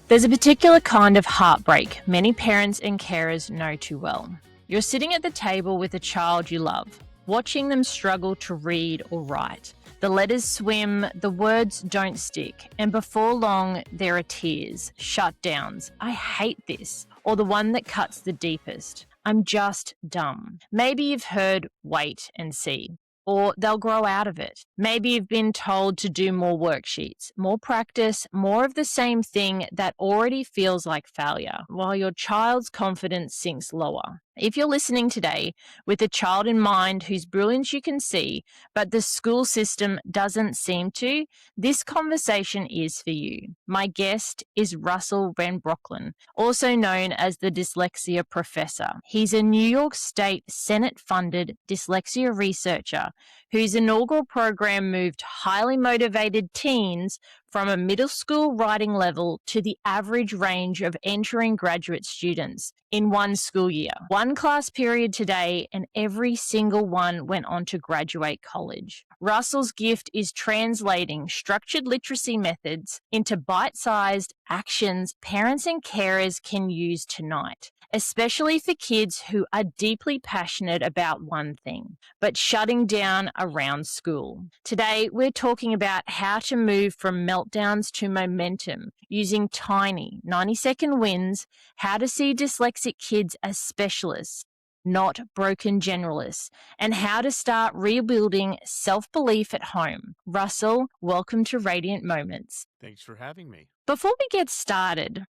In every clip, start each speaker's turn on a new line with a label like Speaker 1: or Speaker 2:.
Speaker 1: There's a particular kind of heartbreak many parents and carers know too well. You're sitting at the table with a child you love, watching them struggle to read or write. The letters swim, the words don't stick, and before long, there are tears, shutdowns, I hate this, or the one that cuts the deepest. I'm just dumb. Maybe you've heard wait and see, or they'll grow out of it. Maybe you've been told to do more worksheets, more practice, more of the same thing that already feels like failure, while your child's confidence sinks lower. If you're listening today with a child in mind whose brilliance you can see, but the school system doesn't seem to, this conversation is for you. My guest is Russell Van Brocklen, also known as the Dyslexia Professor. He's a New York State Senate-funded dyslexia researcher whose inaugural program moved highly motivated teens from a middle school writing level to the average range of entering graduate students in one school year. One class period today, and every single one went on to graduate college. Russell's gift is translating structured literacy methods into bite-sized actions parents and carers can use tonight, especially for kids who are deeply passionate about one thing, but shutting down around school. Today, we're talking about how to move from meltdowns to momentum using tiny 90-second wins, how to see dyslexic kids as specialists, not broken generalists, and how to start rebuilding self-belief at home. Russell, welcome to Radiant Moments.
Speaker 2: Thanks for having me.
Speaker 1: Before we get started,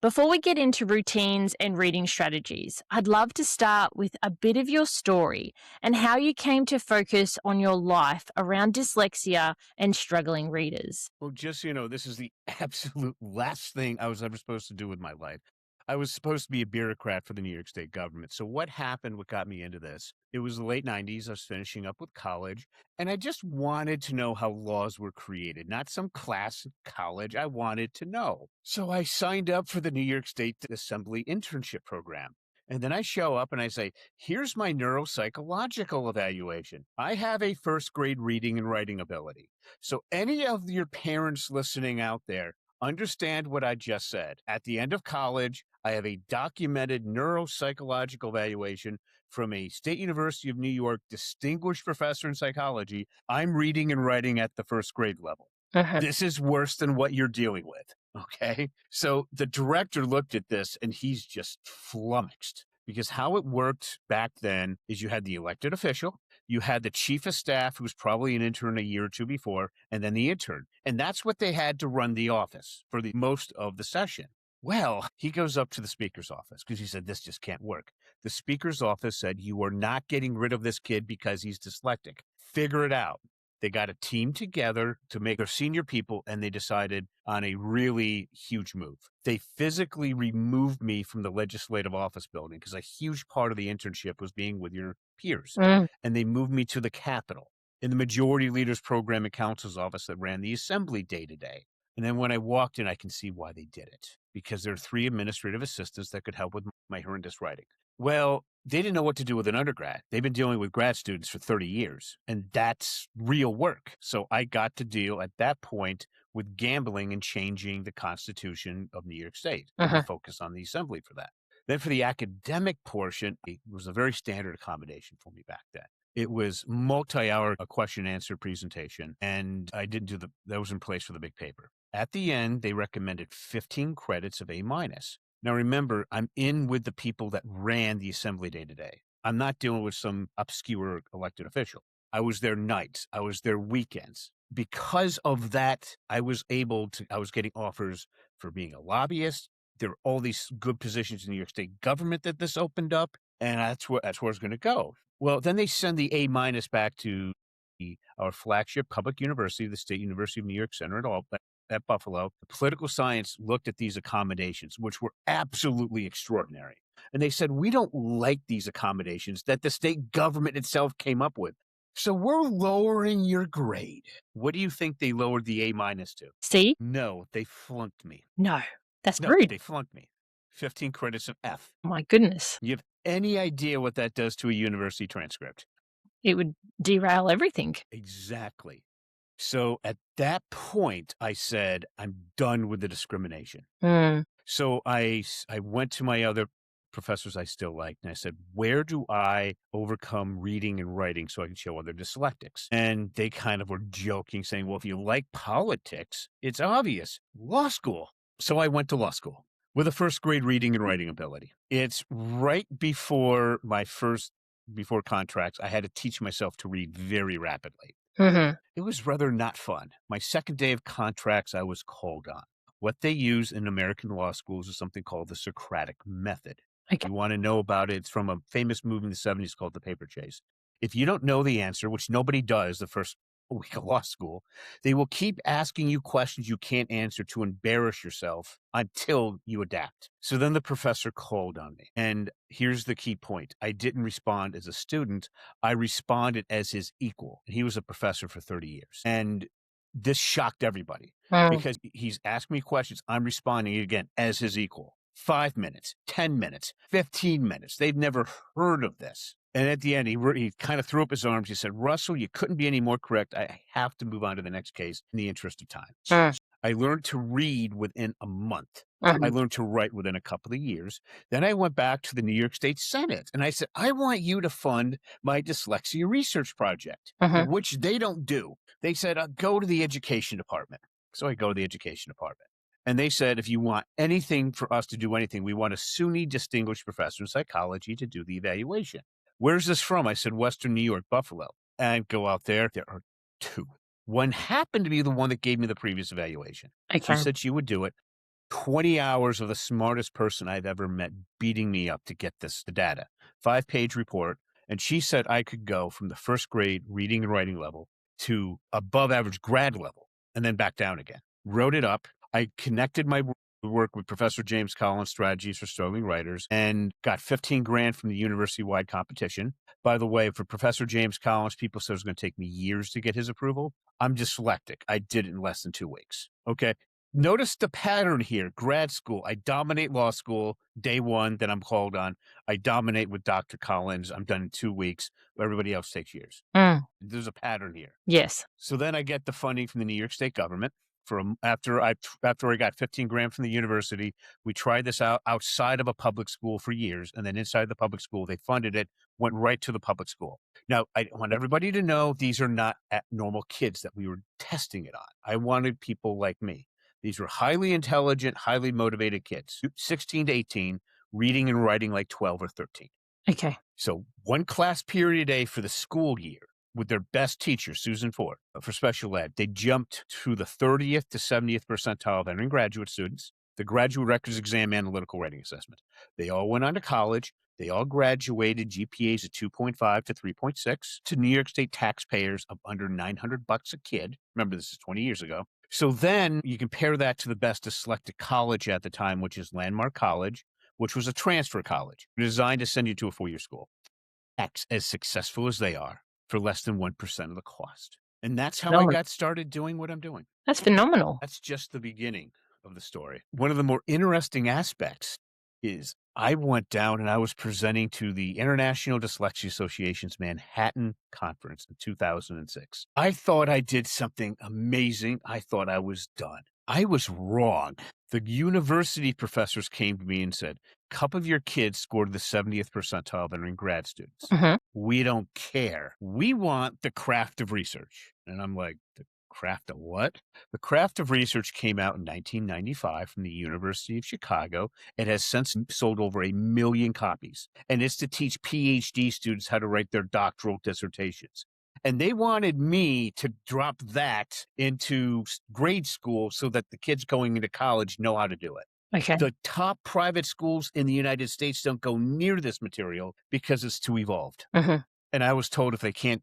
Speaker 1: before we get into routines and reading strategies, I'd love to start with a bit of your story and how you came to focus on your life around dyslexia and struggling readers.
Speaker 2: Well, just so you know, this is the absolute last thing I was ever supposed to do with my life. I was supposed to be a bureaucrat for the New York State government. So what happened, what got me into this? It was the late 90s. I was finishing up with college, and I just wanted to know how laws were created, not some class in college. I wanted to know. So I signed up for the New York State Assembly internship program. And then I show up and I say, here's my neuropsychological evaluation. I have a first grade reading and writing ability. So any of your parents listening out there, understand what I just said. At the end of college, I have a documented neuropsychological evaluation from a State University of New York distinguished professor in psychology. I'm reading and writing at the first grade level. This is worse than what you're dealing with. Okay. So the director looked at this and he's just flummoxed, because how it worked back then is you had the elected official, you had the chief of staff, who was probably an intern a year or two before, and then the intern. And that's what they had to run the office for the most of the session. Well, he goes up to the speaker's office because he said, this just can't work. The speaker's office said, you are not getting rid of this kid because he's dyslexic. Figure it out. They got a team together to make their senior people, and they decided on a really huge move. They physically removed me from the legislative office building because a huge part of the internship was being with your peers. And they moved me to the Capitol in the Majority Leaders Program and Council's office that ran the assembly day to day. And then when I walked in, I can see why they did it, because there are 3 administrative assistants that could help with my horrendous writing. Well, they didn't know what to do with an undergrad. They've been dealing with grad students for 30 years, and that's real work. So I got to deal at that point with gambling and changing the Constitution of New York State and focus on the assembly for that. Then for the academic portion, it was a very standard accommodation for me back then. It was multi-hour question and answer presentation, and I didn't do that was in place for the big paper. At the end, they recommended 15 credits of A-. Now, remember, I'm in with the people that ran the assembly day to day. I'm not dealing with some obscure elected official. I was there nights. I was there weekends. Because of that, I was getting offers for being a lobbyist. There were all these good positions in the New York State government that this opened up, and that's where it's going to go. Well, then they send the A- back to our flagship public university, the State University of New York Center at Buffalo. Political science looked at these accommodations, which were absolutely extraordinary. And they said, we don't like these accommodations that the state government itself came up with. So we're lowering your grade. What do you think they lowered the A- to?
Speaker 1: C?
Speaker 2: No, they flunked me.
Speaker 1: No, that's
Speaker 2: No,
Speaker 1: rude.
Speaker 2: they flunked me. 15 credits of F.
Speaker 1: My goodness.
Speaker 2: You have any idea what that does to a university transcript?
Speaker 1: It would derail everything.
Speaker 2: Exactly. So at that point, I said, I'm done with the discrimination.
Speaker 1: Mm.
Speaker 2: So I went to my other professors I still liked, and I said, "Where do I overcome reading and writing so I can show other dyslexics?" And they kind of were joking, saying, "Well, if you like politics, it's obvious, law school." So I went to law school with a first grade reading and writing ability. It's right before before contracts, I had to teach myself to read very rapidly.
Speaker 1: Mhm.
Speaker 2: It was rather not fun. My second day of contracts, I was called on. What they use in American law schools is something called the Socratic method.
Speaker 1: Okay.
Speaker 2: You want to know about it? It's from a famous movie in the 70s called The Paper Chase. If you don't know the answer, which nobody does the first week of law school, they will keep asking you questions you can't answer to embarrass yourself until you adapt. So then the professor called on me. And here's the key point. I didn't respond as a student. I responded as his equal. He was a professor for 30 years. And this shocked everybody
Speaker 1: Mm.
Speaker 2: because he's asking me questions. I'm responding again as his equal. 5 minutes, 10 minutes, 15 minutes. They've never heard of this. And at the end, he kind of threw up his arms. He said, "Russell, you couldn't be any more correct. I have to move on to the next case in the interest of time."
Speaker 1: Mm.
Speaker 2: I learned to read within a month. I
Speaker 1: Mhm.
Speaker 2: learned to write within a couple of years. Then I went back to the New York State Senate and I said, "I want you to fund my dyslexia research project,"
Speaker 1: Mhm.
Speaker 2: which they don't do. They said, "Go to the education department." So I go to the education department. And they said, "If you want anything for us to do anything, we want a SUNY distinguished professor in psychology to do the evaluation." "Where's this from?" I said, "Western New York, Buffalo." And go out there. There are two. One happened to be the one that gave me the previous evaluation. She
Speaker 1: Okay.
Speaker 2: said she would do it. 20 hours of the smartest person I've ever met beating me up to get the data. 5-page report. And she said I could go from the first grade reading and writing level to above average grad level and then back down again. Wrote it up. I connected my work with Professor James Collins' Strategies for Struggling Writers and got 15 grand from the university-wide competition. By the way, for Professor James Collins, people said it was going to take me years to get his approval. I'm dyslexic. I did it in less than 2 weeks. Okay. Notice the pattern here. Grad school, I dominate law school. Day one, then I'm called on. I dominate with Dr. Collins. I'm done in 2 weeks. Everybody else takes years.
Speaker 1: Mm.
Speaker 2: There's a pattern here.
Speaker 1: Yes.
Speaker 2: So then I get the funding from the New York State government. After I got 15 grand from the university, we tried this out outside of a public school for years, and then inside the public school, they funded it, went right to the public school. Now, I want everybody to know these are not normal kids that we were testing it on. I wanted people like me. These were highly intelligent, highly motivated kids, 16 to 18, reading and writing like 12 or 13.
Speaker 1: Okay.
Speaker 2: So one class period a day for the school year with their best teacher, Susan Ford, for special ed. They jumped to the 30th to 70th percentile of entering graduate students, the graduate records exam analytical writing assessment. They all went on to college. They all graduated GPAs of 2.5 to 3.6 to New York State taxpayers of under $900 a kid. Remember, this is 20 years ago. So then you compare that to the best dyslexic college at the time, which is Landmark College, which was a transfer college designed to send you to a 4-year school. As successful as they are for less than 1% of the cost. And that's how I
Speaker 1: Phenomenal.
Speaker 2: got started doing what I'm doing.
Speaker 1: That's phenomenal.
Speaker 2: That's just the beginning of the story. One of the more interesting aspects is I went down and I was presenting to the International Dyslexia Association's Manhattan Conference in 2006. I thought I did something amazing. I thought I was done. I was wrong. The university professors came to me and said, "A couple of your kids scored the 70th percentile of entering grad students.
Speaker 1: Mhm.
Speaker 2: We don't care. We want the craft of research." And I'm like, "The craft of what?" The Craft of Research came out in 1995 from the University of Chicago. It has since sold over 1 million copies, and it's to teach PhD students how to write their doctoral dissertations. And they wanted me to drop that into grade school so that the kids going into college know how to do it.
Speaker 1: Okay.
Speaker 2: The top private schools in the United States don't go near this material because it's too evolved.
Speaker 1: Mhm.
Speaker 2: And I was told if they can't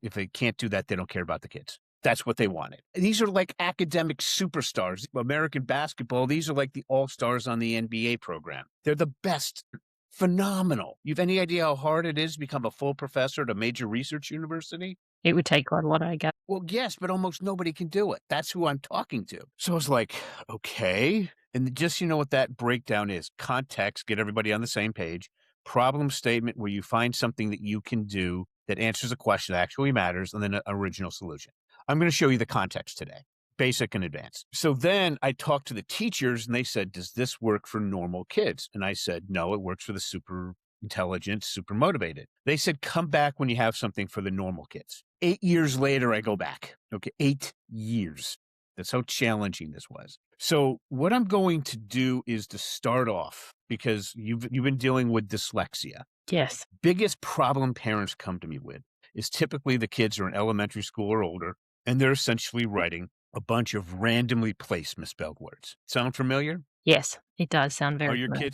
Speaker 2: do that, they don't care about the kids. That's what they wanted. These are like academic superstars. American basketball, these are like the all-stars on the NBA program. They're the best. Phenomenal. You've any idea how hard it is to become a full professor at a major research university?
Speaker 1: It would take quite a lot, I guess.
Speaker 2: Well, yes, but almost nobody can do it. That's who I'm talking to. So I was like, okay. And just, what that breakdown is. Context, get everybody on the same page. Problem statement where you find something that you can do that answers a question that actually matters, and then an original solution. I'm going to show you the context today, basic and advanced. So then I talked to the teachers and they said, does this work for normal kids? And I said, no, it works for the super intelligent, super motivated. They said, come back when you have something for the normal kids. 8 years later, I go back. Okay, 8 years. That's how challenging this was. So what I'm going to do is to start off, because you've been dealing with dyslexia.
Speaker 1: Yes.
Speaker 2: Biggest problem parents come to me with is typically the kids are in elementary school or older, and they're essentially writing a bunch of randomly placed misspelled words. Sound familiar?
Speaker 1: Yes, it does sound very familiar.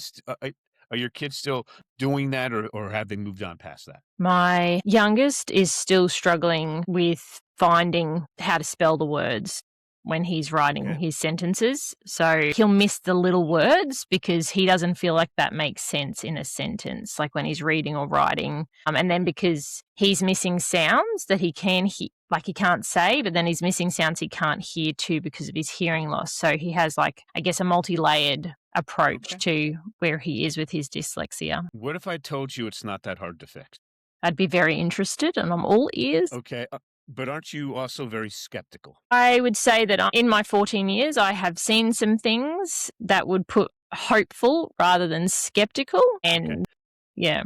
Speaker 2: Are your kids still doing that, or have they moved on past that?
Speaker 1: My youngest is still struggling with finding how to spell the words when he's writing
Speaker 2: Okay.
Speaker 1: his sentences. So he'll miss the little words because he doesn't feel like that makes sense in a sentence, like when he's reading or writing. And then because he's missing sounds that he can hear, like he can't say, but then he's missing sounds he can't hear too because of his hearing loss. So he has, like, I guess, a multi-layered approach
Speaker 2: Okay.
Speaker 1: to where he is with his dyslexia.
Speaker 2: What if I told you it's not that hard to fix?
Speaker 1: I'd be very interested and I'm all ears.
Speaker 2: Okay, but aren't you also very skeptical?
Speaker 1: I would say that in my 14 years, I have seen some things that would put hopeful rather than skeptical. And
Speaker 2: Okay.
Speaker 1: yeah.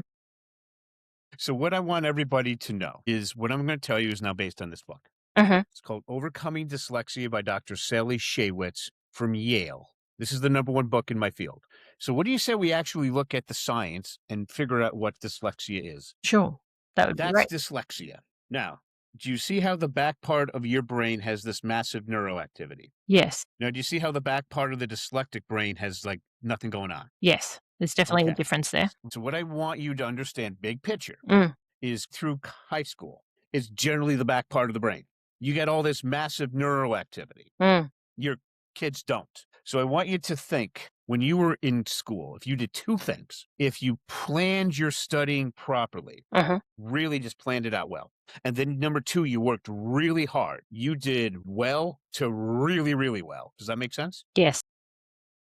Speaker 2: So what I want everybody to know is what I'm going to tell you is now based on this book.
Speaker 1: Uh-huh.
Speaker 2: It's called Overcoming Dyslexia by Dr. Sally Shaywitz from Yale. This is the #1 book in my field. So what do you say we actually look at the science and figure out what dyslexia is?
Speaker 1: Sure. That would be
Speaker 2: That's
Speaker 1: great.
Speaker 2: dyslexia. Now, do you see how the back part of your brain has this massive neuroactivity?
Speaker 1: Yes.
Speaker 2: Now, do you see how the back part of the dyslexic brain has like nothing going on?
Speaker 1: Yes. There's definitely a
Speaker 2: Okay.
Speaker 1: difference there.
Speaker 2: So what I want you to understand, big picture,
Speaker 1: Mm.
Speaker 2: is through high school is generally the back part of the brain. You get all this massive neuroactivity.
Speaker 1: Mm.
Speaker 2: Your kids don't. So I want you to think when you were in school, if you did 2 things, if you planned your studying properly,
Speaker 1: Uh-huh.
Speaker 2: really just planned it out well. And then number 2, you worked really hard. You did well to really, really well. Does that make sense?
Speaker 1: Yes.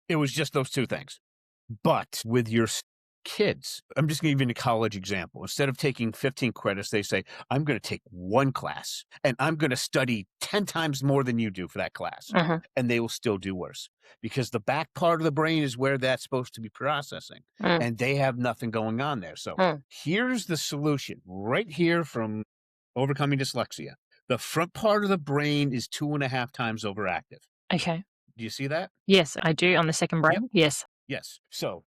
Speaker 2: It was just those 2 things. But with your kids, I'm just going to give you a college example. Instead of taking 15 credits, they say, I'm going to take 1 class and I'm going to study 10 times more than you do for that class.
Speaker 1: Uh-huh.
Speaker 2: And they will still do worse because the back part of the brain is where that's supposed to be processing
Speaker 1: Mm.
Speaker 2: and they have nothing going on there. So
Speaker 1: Mm.
Speaker 2: here's the solution right here from Overcoming Dyslexia. The front part of the brain is 2.5 times overactive.
Speaker 1: Okay.
Speaker 2: Do you see that?
Speaker 1: Yes, I do on the second brain.
Speaker 2: Yep.
Speaker 1: Yes.
Speaker 2: Yes. So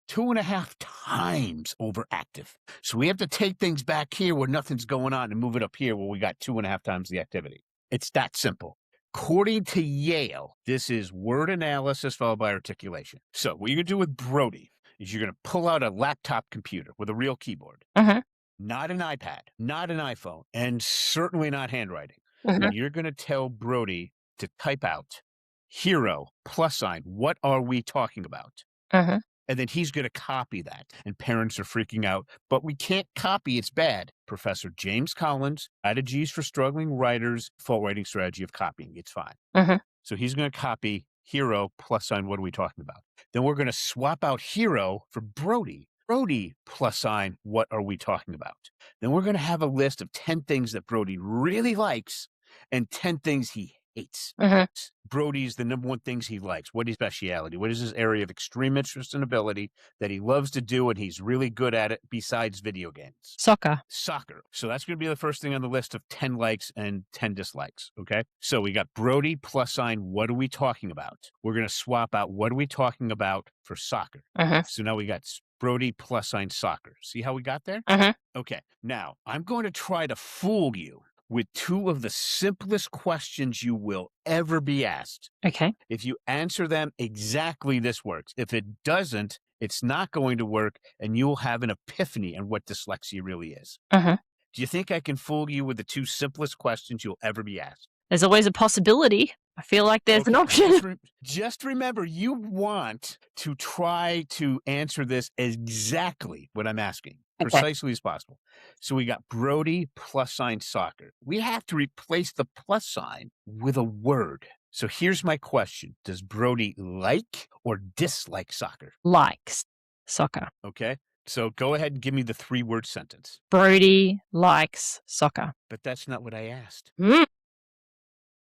Speaker 2: 2.5 times overactive. So we have to take things back here where nothing's going on and move it up here where we got 2.5 times the activity. It's that simple. According to Yale, this is word analysis followed by articulation. So what you're going to do with Brody is you're going to pull out a laptop computer with a real keyboard,
Speaker 1: Uh-huh.
Speaker 2: not an iPad, not an iPhone, and certainly not handwriting.
Speaker 1: Uh-huh.
Speaker 2: And you're going to tell Brody to type out hero, +sign, what are we talking about?
Speaker 1: Uh-huh.
Speaker 2: And then he's going to copy that. And parents are freaking out, but we can't copy. It's bad. Professor James Collins, Strategies for Struggling Writers, Fault Writing Strategy of Copying. It's fine.
Speaker 1: Uh-huh.
Speaker 2: So he's going to copy hero, +sign, what are we talking about? Then we're going to swap out hero for Brody. Brody, +sign, what are we talking about? Then we're going to have a list of 10 things that Brody really likes and 10 things he hates.
Speaker 1: Uh-huh.
Speaker 2: Brody's the #1 things he likes. What is speciality? What is his area of extreme interest and ability that he loves to do and he's really good at it besides video games?
Speaker 1: Soccer.
Speaker 2: Soccer. So that's going to be the first thing on the list of 10 likes and 10 dislikes. Okay. So we got Brody, +sign, what are we talking about? We're going to swap out what are we talking about for soccer.
Speaker 1: Uh-huh.
Speaker 2: So now we got Brody, +sign, soccer. See how we got there?
Speaker 1: Uh-huh.
Speaker 2: Okay. Now I'm going to try to fool you with 2 of the simplest questions you will ever be asked.
Speaker 1: Okay.
Speaker 2: If you answer them exactly, this works. If it doesn't, it's not going to work, and you'll have an epiphany on what dyslexia really is.
Speaker 1: Uh-huh.
Speaker 2: Do you think I can fool you with the 2 simplest questions you'll ever be asked?
Speaker 1: There's always a possibility. I feel like there's an
Speaker 2: Okay,
Speaker 1: option.
Speaker 2: just remember, you want to try to answer this exactly what I'm asking,
Speaker 1: Okay.
Speaker 2: precisely as possible. So we got Brody, +sign, soccer. We have to replace the +sign with a word. So here's my question. Does Brody like or dislike soccer?
Speaker 1: Likes soccer.
Speaker 2: Okay. So go ahead and give me the 3-word sentence.
Speaker 1: Brody likes soccer.
Speaker 2: But that's not what I asked.
Speaker 1: Mm.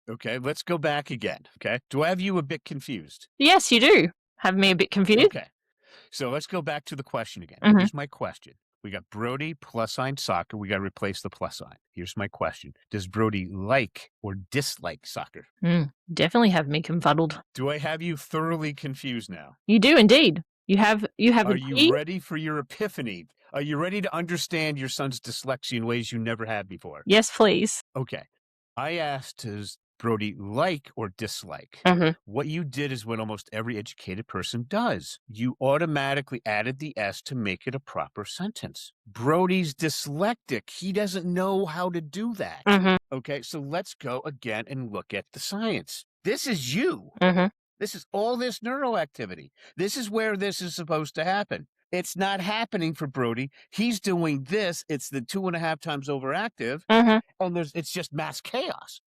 Speaker 2: Okay, let's go back again. Okay. Do I have you a bit confused?
Speaker 1: Yes, you do. Have me a bit confused.
Speaker 2: Okay. So let's go back to the question again.
Speaker 1: Mhm.
Speaker 2: Here's my question. We got Brody plus sign soccer. We got to replace the plus sign. Here's my question. Does Brody like or dislike soccer?
Speaker 1: Definitely have me confuddled.
Speaker 2: Do I have you thoroughly confused now?
Speaker 1: You do indeed. You have
Speaker 2: Are
Speaker 1: a
Speaker 2: you
Speaker 1: T.
Speaker 2: ready for your epiphany? Are you ready to understand your son's dyslexia in ways you never had before?
Speaker 1: Yes, please.
Speaker 2: Okay. I asked, does Brody like or dislike?
Speaker 1: Mhm.
Speaker 2: What you did is what almost every educated person does. You automatically added the S to make it a proper sentence. Brody's dyslexic. He doesn't know how to do that.
Speaker 1: Mhm.
Speaker 2: Okay, so let's go again and look at the science. This is you.
Speaker 1: Mhm.
Speaker 2: This is all this neuroactivity. This is where this is supposed to happen. It's not happening for Brody. He's doing this. It's the 2.5 times overactive,
Speaker 1: Mhm.
Speaker 2: and it's just mass chaos.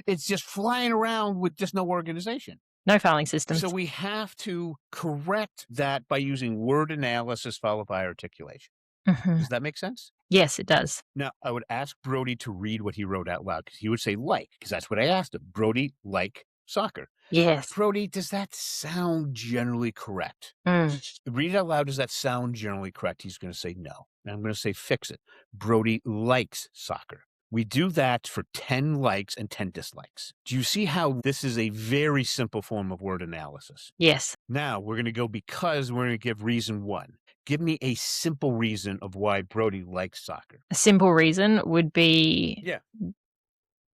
Speaker 2: It's just flying around with just no organization.
Speaker 1: No filing systems.
Speaker 2: So we have to correct that by using word analysis followed by articulation.
Speaker 1: Mhm.
Speaker 2: Does that make sense?
Speaker 1: Yes, it does.
Speaker 2: Now, I would ask Brody to read what he wrote out loud because he would say like, because that's what I asked him. Brody, like soccer.
Speaker 1: Yes.
Speaker 2: Brody, does that sound generally correct?
Speaker 1: Mm.
Speaker 2: Read it out loud. Does that sound generally correct? He's going to say no. And I'm going to say fix it. Brody likes soccer. We do that for 10 likes and 10 dislikes. Do you see how this is a very simple form of word analysis?
Speaker 1: Yes.
Speaker 2: Now we're going to go because we're going to give reason one. Give me a simple reason of why Brody likes soccer.
Speaker 1: A simple reason would be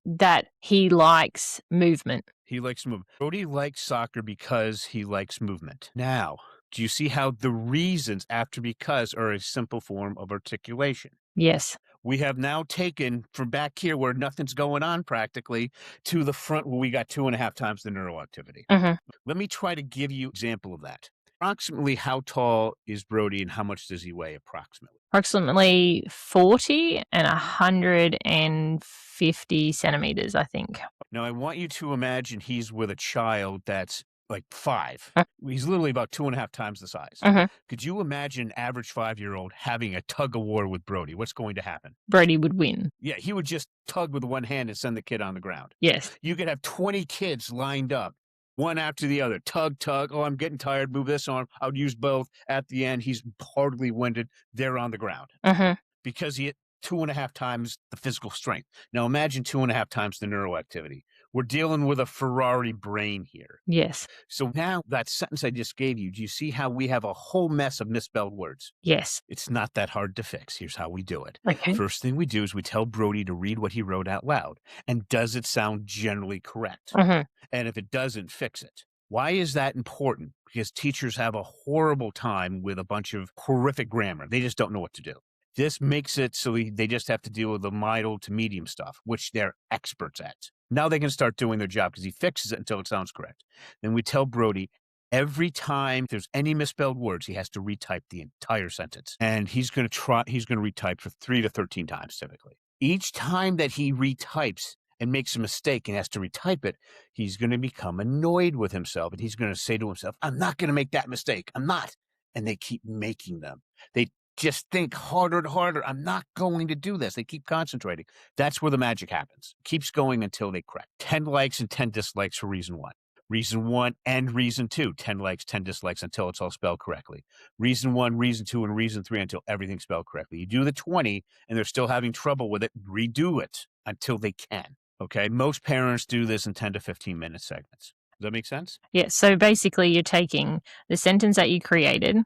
Speaker 1: that he likes movement.
Speaker 2: He likes movement. Brody likes soccer because he likes movement. Now, do you see how the reasons after because are a simple form of articulation?
Speaker 1: Yes.
Speaker 2: We have now taken from back here where nothing's going on practically to the front where we got 2.5 times the neuroactivity.
Speaker 1: Mhm.
Speaker 2: Let me try to give you an example of that. Approximately how tall is Brody and how much does he weigh approximately?
Speaker 1: Approximately 40 and 150 centimeters, I think.
Speaker 2: Now, I want you to imagine he's with a child that's like 5.
Speaker 1: Mm.
Speaker 2: He's literally about 2.5 times the size.
Speaker 1: Mhm.
Speaker 2: Could you imagine an average 5-year-old having a tug of war with Brody? What's going to happen?
Speaker 1: Brody would win.
Speaker 2: Yeah, he would just tug with one hand and send the kid on the ground.
Speaker 1: Yes.
Speaker 2: You could have 20 kids lined up, one after the other. Tug, tug. Oh, I'm getting tired. Move this arm. I would use both. At the end, he's hardly winded. They're on the ground
Speaker 1: Mhm.
Speaker 2: because he hit 2.5 times the physical strength. Now imagine 2.5 times the neuroactivity. We're dealing with a Ferrari brain here.
Speaker 1: Yes.
Speaker 2: So now that sentence I just gave you, do you see how we have a whole mess of misspelled words?
Speaker 1: Yes.
Speaker 2: It's not that hard to fix. Here's how we do it.
Speaker 1: Okay.
Speaker 2: First thing we do is we tell Brody to read what he wrote out loud. And does it sound generally correct?
Speaker 1: Mhm.
Speaker 2: And if it doesn't, fix it. Why is that important? Because teachers have a horrible time with a bunch of horrific grammar. They just don't know what to do. This makes it so they just have to deal with the mild to medium stuff, which they're experts at. Now they can start doing their job because he fixes it until it sounds correct. Then we tell Brody every time there's any misspelled words, he has to retype the entire sentence. And he's going to retype for 3 to 13 times typically. Each time that he retypes and makes a mistake and has to retype it, he's going to become annoyed with himself. And he's going to say to himself, I'm not going to make that mistake. I'm not. And they keep making them. They just think harder and harder. I'm not going to do this. They keep concentrating. That's where the magic happens. Keeps going until they correct. 10 likes and 10 dislikes for reason one. Reason one and reason two, 10 likes, 10 dislikes until it's all spelled correctly. Reason one, reason two, and reason three until everything's spelled correctly. You do the 20 and they're still having trouble with it, redo it until they can. Okay. Most parents do this in 10 to 15 minute segments. Does that make sense?
Speaker 1: Yeah. So basically, you're taking the sentence that you created,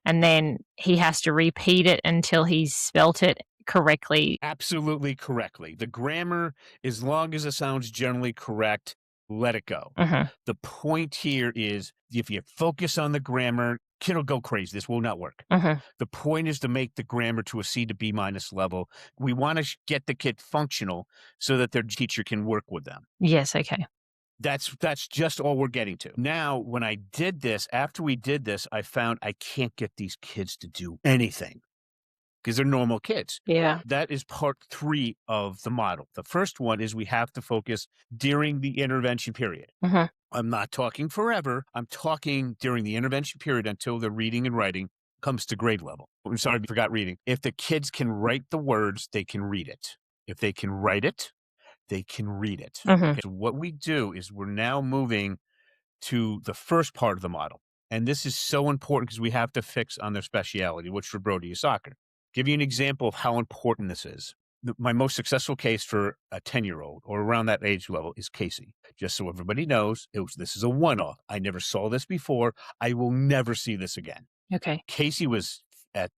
Speaker 1: and then he has to repeat it until he's spelt it correctly.
Speaker 2: Absolutely correctly. The grammar, as long as it sounds generally correct, let it go.
Speaker 1: Mhm.
Speaker 2: The point here is if you focus on the grammar, kid will go crazy. This will not work.
Speaker 1: Mhm.
Speaker 2: The point is to make the grammar to a C to B minus level. We want to get the kid functional so that their teacher can work with them.
Speaker 1: Yes. Okay.
Speaker 2: That's just all we're getting to. Now, when I did this, after we did this, I found I can't get these kids to do anything because they're normal kids.
Speaker 1: Yeah.
Speaker 2: That is part 3 of the model. The first one is we have to focus during the intervention period.
Speaker 1: Mhm.
Speaker 2: I'm not talking forever. I'm talking during the intervention period until the reading and writing comes to grade level. I'm sorry, I forgot reading. If the kids can write the words, they can read it. If they can write it, they can read it.
Speaker 1: Mm-hmm.
Speaker 2: Okay, so what we do is we're now moving to the first part of the model. And this is so important because we have to fix on their speciality, which for Brody is soccer. Give you an example of how important this is. My most successful case for a 10-year-old or around that age level is Casey. Just so everybody knows, this is a one-off. I never saw this before. I will never see this again.
Speaker 1: Okay.
Speaker 2: Casey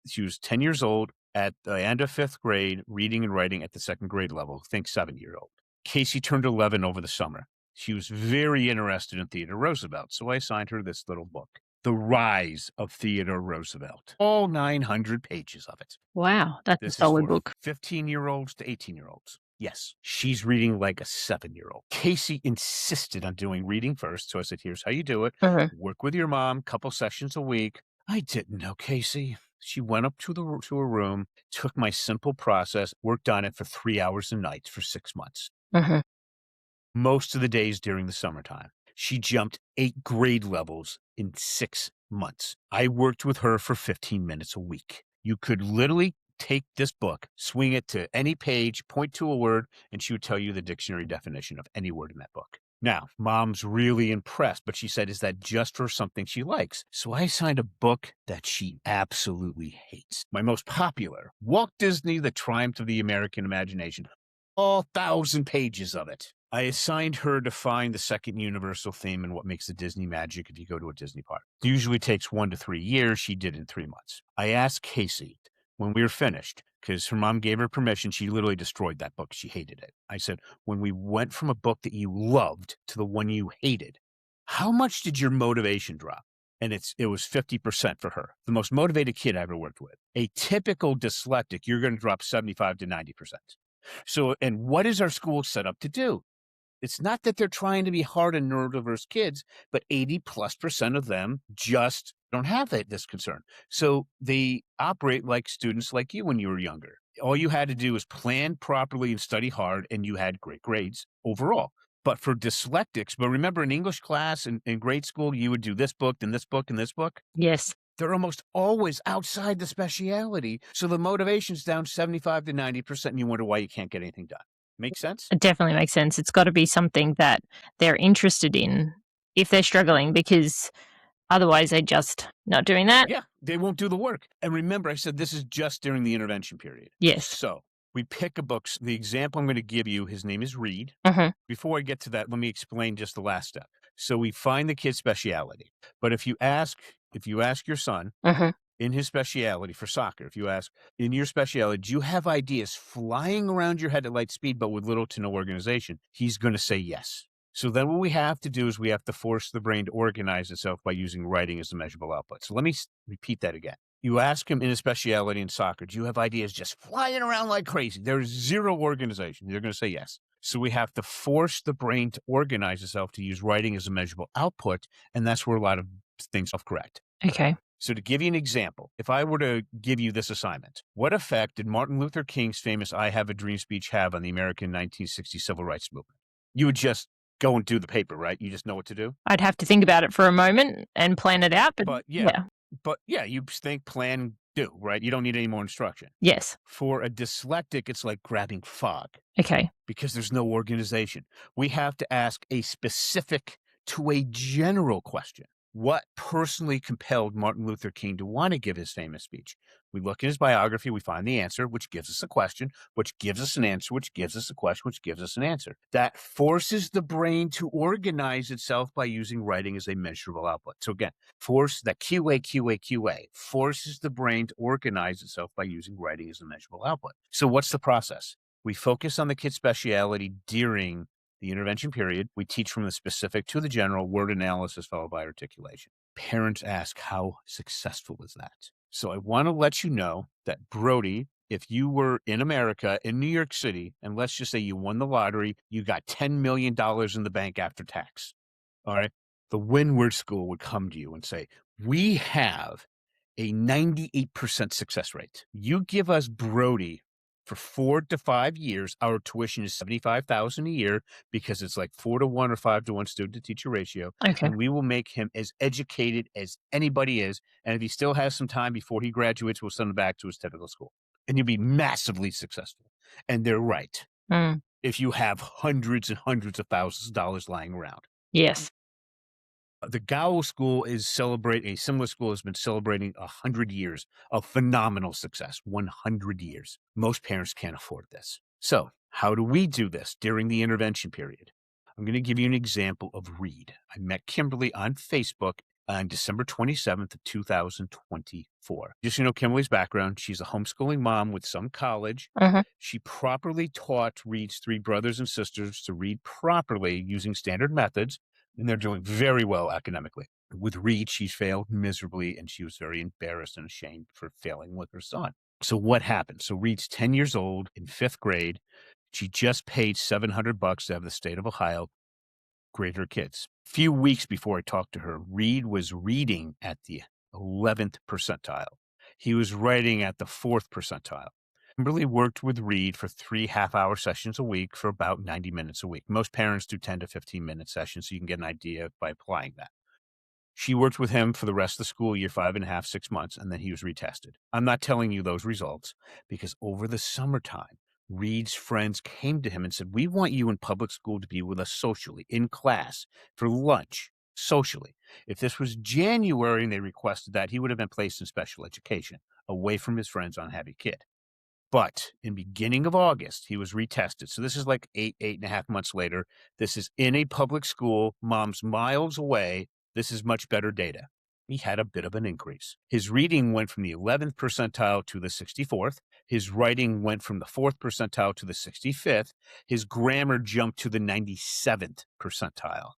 Speaker 2: she was 10 years old at the end of 5th grade, reading and writing at the 2nd grade level. Think 7-year-old. Casey turned 11 over the summer. She was very interested in Theodore Roosevelt, so I assigned her this little book, The Rise of Theodore Roosevelt. All 900 pages of it.
Speaker 1: Wow, that's a
Speaker 2: This is
Speaker 1: solid
Speaker 2: for
Speaker 1: book.
Speaker 2: 15-year-olds to 18-year-olds. Yes, she's reading like a 7-year-old. Casey insisted on doing reading first, so I said, here's how you do it.
Speaker 1: Mm-hmm.
Speaker 2: Work with your mom, couple sessions a week. I didn't know Casey. She went up to her room, took my simple process, worked on it for 3 hours a night for 6 months.
Speaker 1: Mm-hmm.
Speaker 2: Most of the days during the summertime. She jumped 8 grade levels in 6 months. I worked with her for 15 minutes a week. You could literally take this book, swing it to any page, point to a word, and she would tell you the dictionary definition of any word in that book. Now, mom's really impressed, but she said, is that just for something she likes? So I assigned a book that she absolutely hates. My most popular, Walt Disney, The Triumph of the American Imagination. All 1,000 pages of it. I assigned her to find the second universal theme and what makes the Disney magic if you go to a Disney park. It usually takes 1 to 3 years. She did it in 3 months. I asked Casey when we were finished, because her mom gave her permission, she literally destroyed that book. She hated it. I said, when we went from a book that you loved to the one you hated, how much did your motivation drop? And it was 50% for her, the most motivated kid I ever worked with. A typical dyslexic, you're going to drop 75 to 90%. So, and what is our school set up to do? It's not that they're trying to be hard on neurodiverse kids, but 80+% of them just don't have this concern. So they operate like students like you when you were younger. All you had to do was plan properly and study hard, and you had great grades overall. But for dyslexics, but remember in English class and in grade school, you would do this book, then this book, and this book.
Speaker 1: Yes.
Speaker 2: They're almost always outside the speciality. So the motivation's down 75 to 90%, and you wonder why you can't get anything done. Make sense?
Speaker 1: It definitely makes sense. It's got to be something that they're interested in if they're struggling, because otherwise they're just not doing that.
Speaker 2: Yeah, they won't do the work. And remember, I said this is just during the intervention period.
Speaker 1: Yes.
Speaker 2: So we pick a book. The example I'm going to give you, his name is Reed.
Speaker 1: Mm-hmm.
Speaker 2: Before I get to that, let me explain just the last step. So we find the kid's speciality. But if you ask your son,
Speaker 1: Mm-hmm.
Speaker 2: in his speciality for soccer, if you ask, in your speciality, do you have ideas flying around your head at light speed but with little to no organization? He's going to say yes. So then what we have to do is we have to force the brain to organize itself by using writing as a measurable output. So let me repeat that again. You ask him in his speciality in soccer, do you have ideas just flying around like crazy? There's zero organization. They're going to say yes. So we have to force the brain to organize itself to use writing as a measurable output, and that's where a lot of things self-correct.
Speaker 1: Okay.
Speaker 2: So to give you an example, if I were to give you this assignment, what effect did Martin Luther King's famous I Have a Dream speech have on the American 1960 civil rights movement? You would just go and do the paper, right? You just know what to do?
Speaker 1: I'd have to think about it for a moment and plan it out.
Speaker 2: But yeah, you think, plan, do, right? You don't need any more instruction.
Speaker 1: Yes.
Speaker 2: For a dyslexic, it's like grabbing fog.
Speaker 1: Okay.
Speaker 2: Because there's no organization. We have to ask a specific to a general question. What personally compelled Martin Luther King to want to give his famous speech? We look in his biography, we find the answer, which gives us a question, which gives us an answer, which gives us a question, which gives us an answer. That forces the brain to organize itself by using writing as a measurable output. So again, force that QA, forces the brain to organize itself by using writing as a measurable output. So what's the process? We focus on the kid's speciality during the intervention period. We teach from the specific to the general, word analysis followed by articulation. Parents ask, how successful is that? So I want to let you know that Brody, if you were in America, in New York City, and let's just say you won the lottery, you got $10 million in the bank after tax. All right. The Windward School would come to you and say, we have a 98% success rate. You give us Brody for 4 to 5 years, our tuition is $75,000 a year because it's like 4 to 1 or 5 to 1 student to teacher ratio.
Speaker 1: Okay.
Speaker 2: And we will make him as educated as anybody is. And if he still has some time before he graduates, we'll send him back to his typical school. And you'll be massively successful. And they're right. if you have hundreds and hundreds of thousands of dollars lying around.
Speaker 1: Yes.
Speaker 2: The Gow School a similar school has been celebrating 100 years of phenomenal success, 100 years. Most parents can't afford this. So how do we do this during the intervention period? I'm going to give you an example of Reed. I met Kimberly on Facebook on December 27th of 2024. Just so you know Kimberly's background, she's a homeschooling mom with some college. She properly taught Reed's 3 brothers and sisters to read properly using standard methods, and they're doing very well academically. With Reed, she's failed miserably, and she was very embarrassed and ashamed for failing with her son. So what happened? So Reed's 10 years old in 5th grade. She just paid $700 to have the state of Ohio grade her kids. A few weeks before I talked to her, Reed was reading at the 11th percentile. He was writing at the 4th percentile. Kimberly worked with Reed for 3 half-hour sessions a week for about 90 minutes a week. Most parents do 10 to 15-minute sessions, so you can get an idea by applying that. She worked with him for the rest of the school year, 5.5, 6 months, and then he was retested. I'm not telling you those results because over the summertime, Reed's friends came to him and said, we want you in public school to be with us socially, in class, for lunch, socially. If this was January and they requested that, he would have been placed in special education, away from his friends on Happy Kid. But in beginning of August, he was retested. So this is like 8.5 months later. This is in a public school, mom's miles away. This is much better data. He had a bit of an increase. His reading went from the 11th percentile to the 64th. His writing went from the 4th percentile to the 65th. His grammar jumped to the 97th percentile.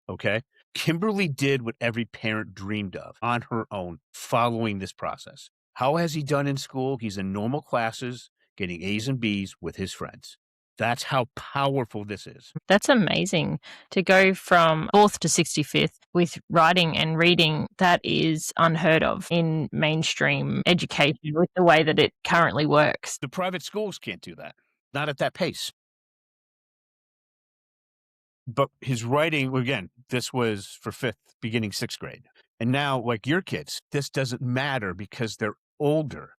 Speaker 2: Okay? Kimberly did what every parent dreamed of on her own following this process. How has he done in school? He's in normal classes, getting A's and B's with his friends. That's how powerful this is.
Speaker 1: That's amazing to go from 4th to 65th with writing and reading. That is unheard of in mainstream education with the way that it currently works.
Speaker 2: The private schools can't do that, not at that pace. But his writing, again, this was for 5th, beginning 6th grade. And now, like your kids, this doesn't matter because they're older.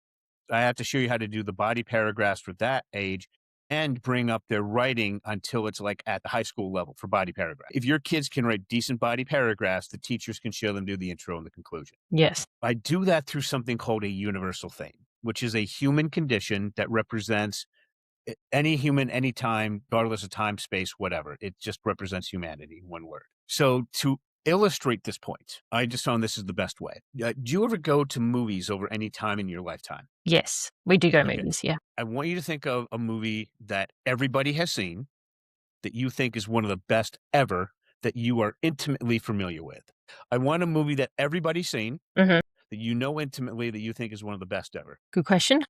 Speaker 2: I have to show you how to do the body paragraphs for that age and bring up their writing until it's like at the high school level for body paragraph. If your kids can write decent body paragraphs, the teachers can show them do the intro and the conclusion.
Speaker 1: Yes.
Speaker 2: I do that through something called a universal theme, which is a human condition that represents any human, anytime, regardless of time, space, whatever. It just represents humanity in one word. So to illustrate this point, I just found this is the best way. Do you ever go to movies over any time in your lifetime?
Speaker 1: Yes, we do go movies, yeah.
Speaker 2: I want you to think of a movie that everybody has seen, that you think is one of the best ever, that you are intimately familiar with. I want a movie that everybody's seen, that you know intimately, that you think is one of the best ever.
Speaker 1: Good question.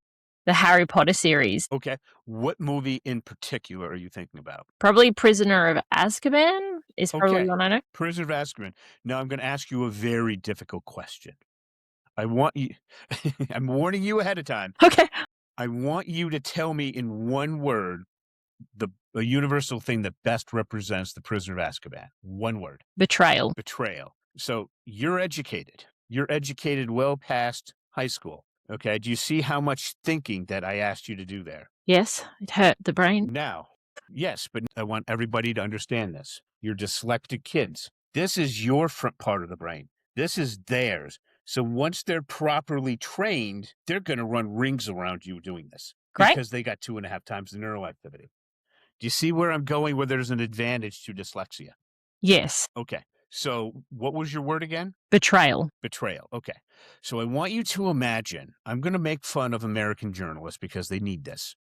Speaker 1: The Harry Potter series.
Speaker 2: Okay. What movie in particular are you thinking about?
Speaker 1: Probably Prisoner of Azkaban is probably one I know.
Speaker 2: Prisoner of Azkaban. Now I'm going to ask you a very difficult question. I want you, I'm warning you ahead of time.
Speaker 1: Okay.
Speaker 2: I want you to tell me in one word a universal thing that best represents the Prisoner of Azkaban. One word.
Speaker 1: Betrayal.
Speaker 2: Betrayal. So you're educated. You're educated well past high school. Okay. Do you see how much thinking that I asked you to do there?
Speaker 1: Yes. It hurt the brain.
Speaker 2: Now, yes, but I want everybody to understand this. You're dyslexic kids. This is your front part of the brain. This is theirs. So once they're properly trained, they're going to run rings around you doing this.
Speaker 1: Great.
Speaker 2: Because they got 2.5 times the neural activity. Do you see where I'm going, where there's an advantage to dyslexia?
Speaker 1: Yes.
Speaker 2: Okay. So what was your word again?
Speaker 1: Betrayal.
Speaker 2: Betrayal. Okay. So I want you to imagine, I'm going to make fun of American journalists because they need this.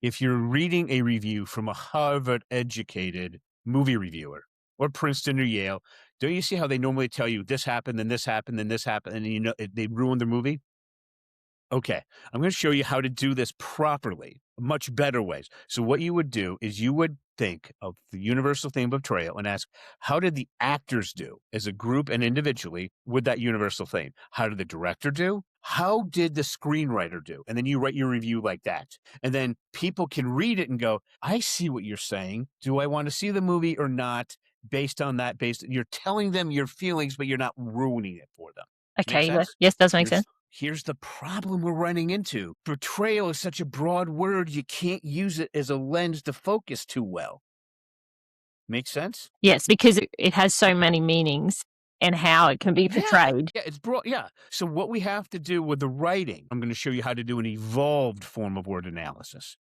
Speaker 2: If you're reading a review from a Harvard-educated movie reviewer or Princeton or Yale, don't you see how they normally tell you this happened, then this happened, then this happened, and you know they ruined the movie? Okay, I'm going to show you how to do this properly, much better ways. So what you would do is you would think of the universal theme of betrayal and ask, how did the actors do as a group and individually with that universal theme? How did the director do? How did the screenwriter do? And then you write your review like that. And then people can read it and go, I see what you're saying. Do I want to see the movie or not? Based on that, you're telling them your feelings, but you're not ruining it for them.
Speaker 1: Okay. Yes, does make sense.
Speaker 2: Here's the problem we're running into. Betrayal is such a broad word, you can't use it as a lens to focus too well. Make sense?
Speaker 1: Yes, because it has so many meanings and how it can be portrayed.
Speaker 2: Yeah, it's broad. Yeah. So what we have to do with the writing, I'm going to show you how to do an evolved form of word analysis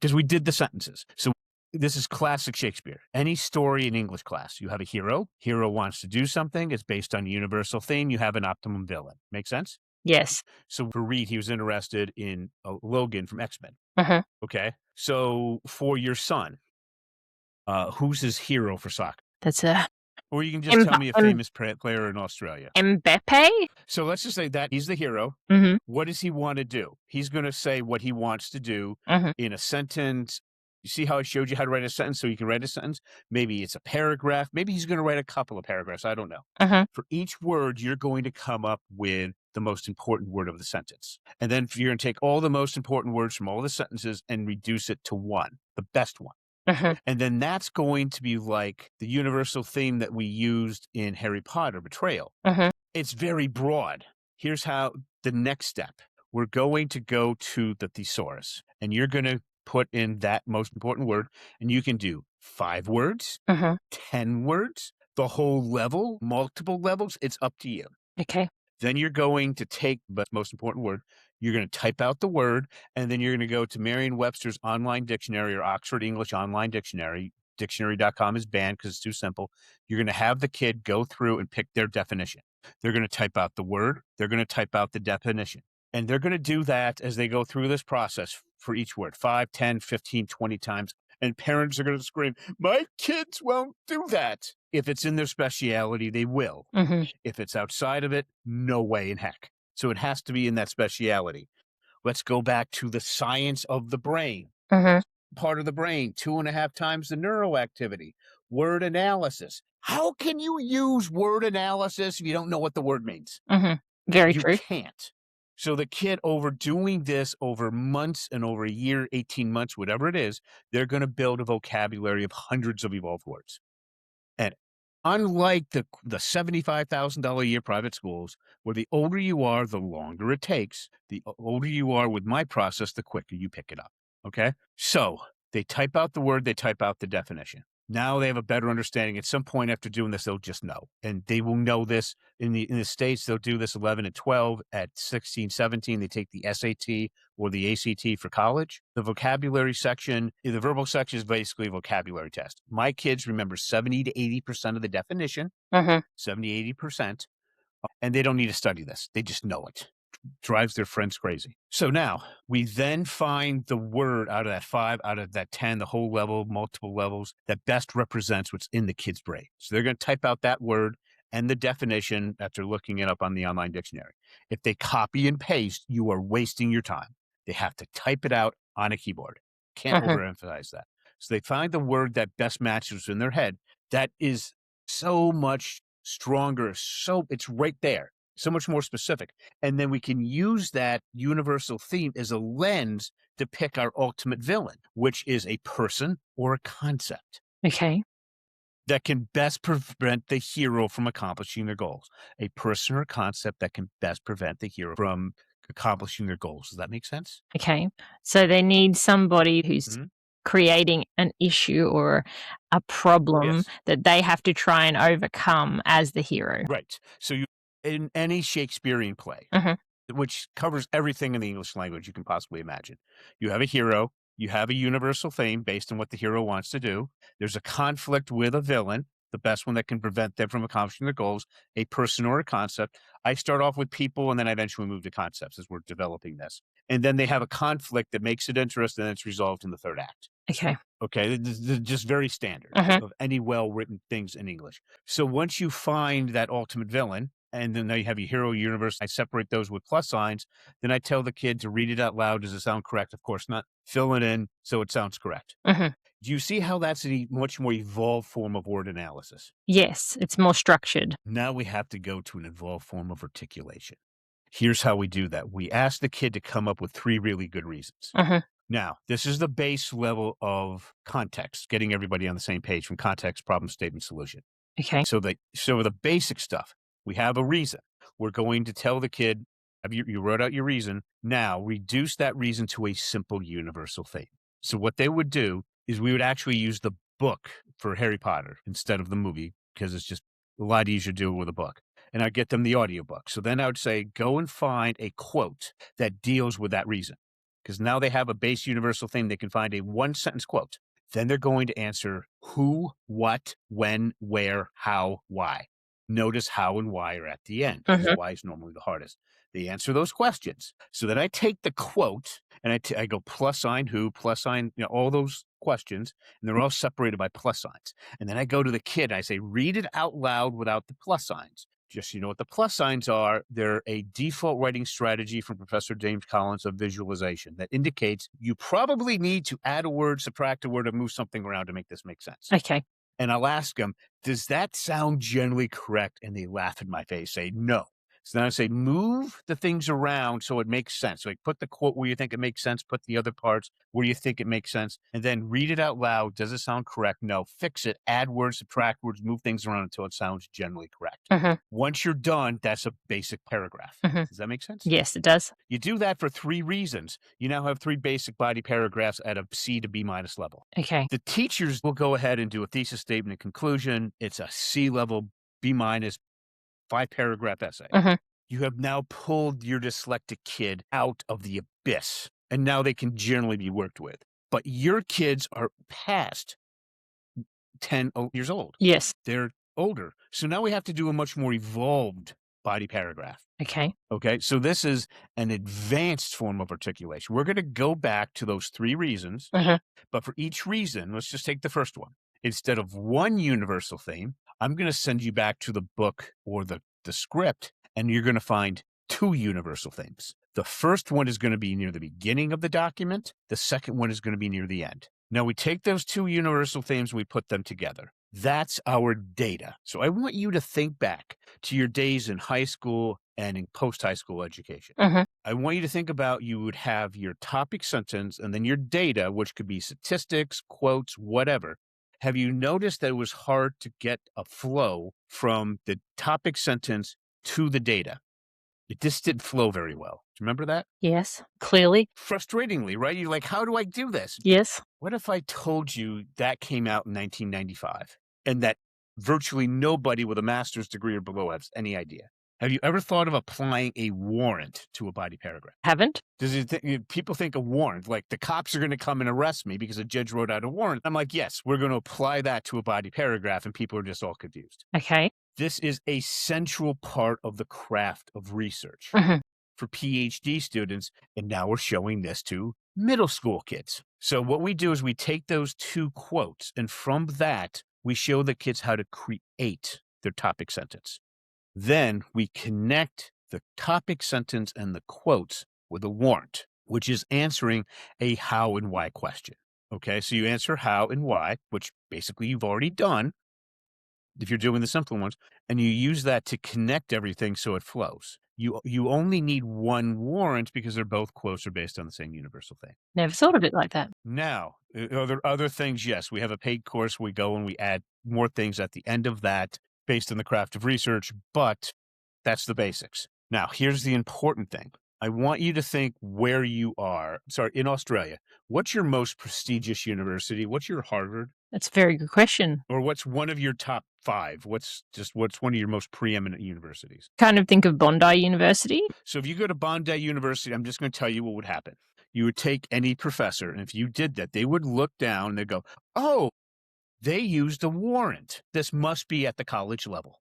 Speaker 2: because we did the sentences. So this is classic Shakespeare. Any story in English class, you have a hero. Hero wants to do something. It's based on a universal theme. You have an optimum villain. Make sense?
Speaker 1: Yes.
Speaker 2: So for Reed, he was interested in Logan from X-Men.
Speaker 1: Uh-huh.
Speaker 2: Okay. So for your son, who's his hero for soccer?
Speaker 1: That's a
Speaker 2: Or you can just tell me a famous player in Australia.
Speaker 1: Mbappe?
Speaker 2: So let's just say that he's the hero.
Speaker 1: Mhm.
Speaker 2: What does he want to do? He's going to say what he wants to do
Speaker 1: Mhm.
Speaker 2: in a sentence. You see how I showed you how to write a sentence so you can write a sentence? Maybe it's a paragraph. Maybe he's going to write a couple of paragraphs. I don't know.
Speaker 1: Uh-huh.
Speaker 2: For each word, you're going to come up with the most important word of the sentence. And then you're going to take all the most important words from all the sentences and reduce it to one, the best one.
Speaker 1: Uh-huh.
Speaker 2: And then that's going to be like the universal theme that we used in Harry Potter, betrayal.
Speaker 1: Uh-huh.
Speaker 2: It's very broad. Here's how the next step. We're going to go to the thesaurus, and you're going to put in that most important word, and you can do 5 words,
Speaker 1: Uh-huh.
Speaker 2: 10 words, the whole level, multiple levels. It's up to you.
Speaker 1: Okay.
Speaker 2: Then you're going to take the most important word. You're going to type out the word, and then you're going to go to Merriam-Webster's online dictionary or Oxford English online dictionary. Dictionary.com is banned because it's too simple. You're going to have the kid go through and pick their definition. They're going to type out the word. They're going to type out the definition. And they're going to do that as they go through this process for each word, 5, 10, 15, 20 times. And parents are going to scream, my kids won't do that. If it's in their speciality, they will.
Speaker 1: Mm-hmm.
Speaker 2: If it's outside of it, no way in heck. So it has to be in that speciality. Let's go back to the science of the brain.
Speaker 1: Uh-huh.
Speaker 2: Part of the brain, 2.5 times the neuroactivity. Word analysis. How can you use word analysis if you don't know what the word means?
Speaker 1: Mm-hmm. Very
Speaker 2: You
Speaker 1: true.
Speaker 2: can't. So the kid overdoing this over months and over a year, 18 months, whatever it is, they're going to build a vocabulary of hundreds of evolved words. And unlike the $75,000 a year private schools, where the older you are, the longer it takes, the older you are with my process, the quicker you pick it up. Okay? So they type out the word, they type out the definition. Now they have a better understanding. At some point after doing this, they'll just know. And they will know this in the States. They'll do this 11 and 12. At 16, 17, they take the SAT or the ACT for college. The vocabulary section, the verbal section is basically a vocabulary test. My kids remember 70 to 80% of the definition,
Speaker 1: Uh-huh.
Speaker 2: 70, 80%, and they don't need to study this. They just know it. Drives their friends crazy. So now we then find the word out of that 5, out of that 10, the whole level, multiple levels that best represents what's in the kid's brain. So they're going to type out that word and the definition after looking it up on the online dictionary. If they copy and paste, you are wasting your time. They have to type it out on a keyboard. Can't overemphasize that. So they find the word that best matches in their head. That is so much stronger. So it's right there. So much more specific. And then we can use that universal theme as a lens to pick our ultimate villain, which is a person or a concept.
Speaker 1: Okay.
Speaker 2: That can best prevent the hero from accomplishing their goals. A person or a concept that can best prevent the hero from accomplishing their goals. Does that make sense?
Speaker 1: Okay. So they need somebody who's creating an issue or a problem that they have to try and overcome as the hero.
Speaker 2: Right. So in any Shakespearean play, which covers everything in the English language you can possibly imagine, you have a hero, you have a universal theme based on what the hero wants to do. There's a conflict with a villain, the best one that can prevent them from accomplishing their goals, a person or a concept. I start off with people, and then I eventually move to concepts as we're developing this. And then they have a conflict that makes it interesting, and it's resolved in the third act. Okay, this is just very standard of any well-written things in English. So once you find that ultimate villain, and then now you have your hero universe, I separate those with plus signs. Then I tell the kid to read it out loud. Does it sound correct? Of course not. Fill it in so it sounds correct. Do you see how that's a much more evolved form of word analysis?
Speaker 1: Yes, it's more structured.
Speaker 2: Now we have to go to an evolved form of articulation. Here's how we do that. We ask the kid to come up with 3 really good reasons. Now, this is the base level of context, getting everybody on the same page from context, problem, statement, solution.
Speaker 1: Okay.
Speaker 2: So the basic stuff, we have a reason. We're going to tell the kid, You wrote out your reason. Now reduce that reason to a simple universal theme. So what they would do is we would actually use the book for Harry Potter instead of the movie, because it's just a lot easier to do it with a book. And I'd get them the audiobook. So then I would say, go and find a quote that deals with that reason. Because now they have a base universal theme. They can find a one-sentence quote. Then they're going to answer who, what, when, where, how, why. Notice how and why are at the end, because why is normally the hardest. They answer those questions. So then I take the quote and I go plus sign who, plus sign, all those questions, and they're all separated by plus signs. And then I go to the kid, and I say, read it out loud without the plus signs. Just so you know what the plus signs are, they're a default writing strategy from Professor James Collins of visualization that indicates you probably need to add a word, subtract a word, or move something around to make this make sense.
Speaker 1: Okay.
Speaker 2: And I'll ask them, does that sound generally correct? And they laugh in my face, say no. So then I say, move the things around so it makes sense. Like put the quote where you think it makes sense, put the other parts where you think it makes sense, and then read it out loud. Does it sound correct? No. Fix it, add words, subtract words, move things around until it sounds generally correct. Once you're done, that's a basic paragraph. Does that make sense?
Speaker 1: Yes, it does.
Speaker 2: You do that for 3 reasons. You now have 3 basic body paragraphs at a C to B- level.
Speaker 1: Okay.
Speaker 2: The teachers will go ahead and do a thesis statement and conclusion. It's a C level, B-, 5-paragraph essay. You have now pulled your dyslexic kid out of the abyss, and now they can generally be worked with. But your kids are past 10 years old.
Speaker 1: Yes.
Speaker 2: They're older. So now we have to do a much more evolved body paragraph.
Speaker 1: Okay.
Speaker 2: Okay, so this is an advanced form of articulation. We're going to go back to those 3 reasons, but for each reason, let's just take the first one. Instead of one universal theme, I'm going to send you back to the book or the script, and you're going to find 2 universal themes. The first one is going to be near the beginning of the document. The second one is going to be near the end. Now we take those 2 universal themes, we put them together. That's our data. So I want you to think back to your days in high school and in post-high school education. I want you to think about you would have your topic sentence and then your data, which could be statistics, quotes, whatever. Have you noticed that it was hard to get a flow from the topic sentence to the data? It just didn't flow very well. Do you remember that?
Speaker 1: Yes, clearly.
Speaker 2: Frustratingly, right? You're like, how do I do this?
Speaker 1: Yes.
Speaker 2: What if I told you that came out in 1995 and that virtually nobody with a master's degree or below has any idea? Have you ever thought of applying a warrant to a body paragraph?
Speaker 1: Haven't.
Speaker 2: People think a warrant, like the cops are going to come and arrest me because a judge wrote out a warrant. I'm like, yes, we're going to apply that to a body paragraph, and people are just all confused.
Speaker 1: Okay.
Speaker 2: This is a central part of the craft of research for PhD students, and now we're showing this to middle school kids. So what we do is we take those 2 quotes, and from that, we show the kids how to create their topic sentence. Then we connect the topic sentence and the quotes with a warrant, which is answering a how and why question. Okay, so you answer how and why, which basically you've already done if you're doing the simple ones, and you use that to connect everything so it flows. You only need 1 warrant because they're both quotes are based on the same universal thing.
Speaker 1: Never thought of it like that.
Speaker 2: Now, are there other things? Yes, we have a paid course. We go and we add more things at the end of that based on the craft of research, but that's the basics. Now, here's the important thing. I want you to think where you are. Sorry, in Australia, what's your most prestigious university? What's your Harvard?
Speaker 1: That's a very good question.
Speaker 2: Or what's one of your top 5? What's one of your most preeminent universities?
Speaker 1: Kind of think of Bondi University.
Speaker 2: So if you go to Bondi University, I'm just going to tell you what would happen. You would take any professor, and if you did that, they would look down and they'd go, oh, they used a warrant. This must be at the college level.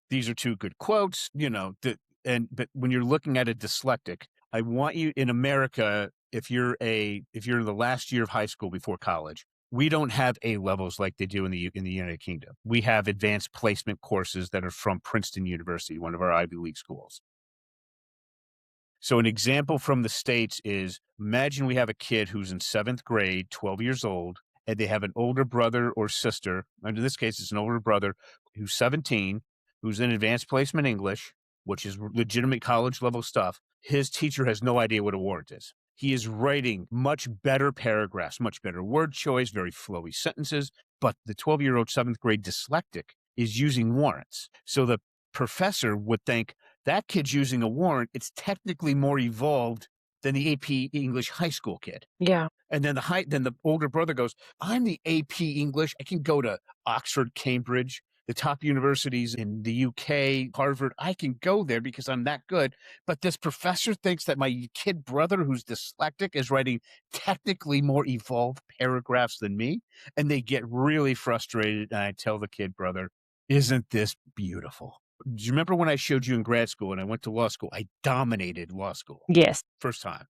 Speaker 2: These are 2 good quotes, but when you're looking at a dyslexic, I want you in America, if you're in the last year of high school before college, we don't have A levels like they do in the United Kingdom. We have advanced placement courses that are from Princeton University, one of our Ivy League schools. So an example from the States is, imagine we have a kid who's in 7th grade, 12 years old, and they have an older brother or sister. And in this case, it's an older brother who's 17, who's in advanced placement English, which is legitimate college level stuff. His teacher has no idea what a warrant is. He is writing much better paragraphs, much better word choice, very flowy sentences, but the 12-year-old 7th grade dyslexic is using warrants. So the professor would think, That kid's using a warrant. It's technically more evolved than the AP English high school kid.
Speaker 1: Yeah.
Speaker 2: And then the older brother goes, I'm the AP English. I can go to Oxford, Cambridge, the top universities in the UK, Harvard. I can go there because I'm that good. But this professor thinks that my kid brother, who's dyslexic, is writing technically more evolved paragraphs than me. And they get really frustrated. And I tell the kid brother, isn't this beautiful? Do you remember when I showed you in grad school and I went to law school? I dominated law school.
Speaker 1: Yes.
Speaker 2: First time.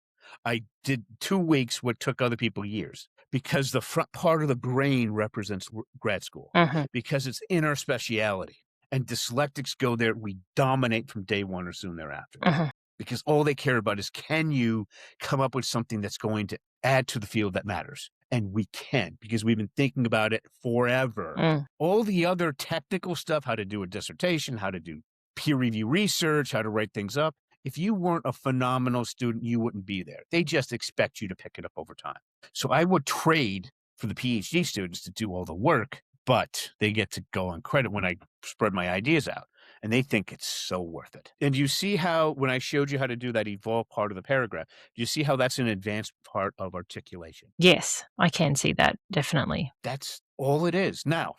Speaker 2: I did 2 weeks what took other people years because the front part of the brain represents grad school because it's in our speciality. And dyslexics go there. We dominate from day one or soon thereafter because all they care about is, can you come up with something that's going to add to the field that matters? And we can, because we've been thinking about it forever. All the other technical stuff, how to do a dissertation, how to do peer review research, how to write things up. If you weren't a phenomenal student, you wouldn't be there. They just expect you to pick it up over time. So I would trade for the PhD students to do all the work, but they get to go on credit when I spread my ideas out. And they think it's so worth it. And you see how, when I showed you how to do that evolve part of the paragraph, do you see how that's an advanced part of articulation?
Speaker 1: Yes, I can see that, definitely.
Speaker 2: That's all it is. Now,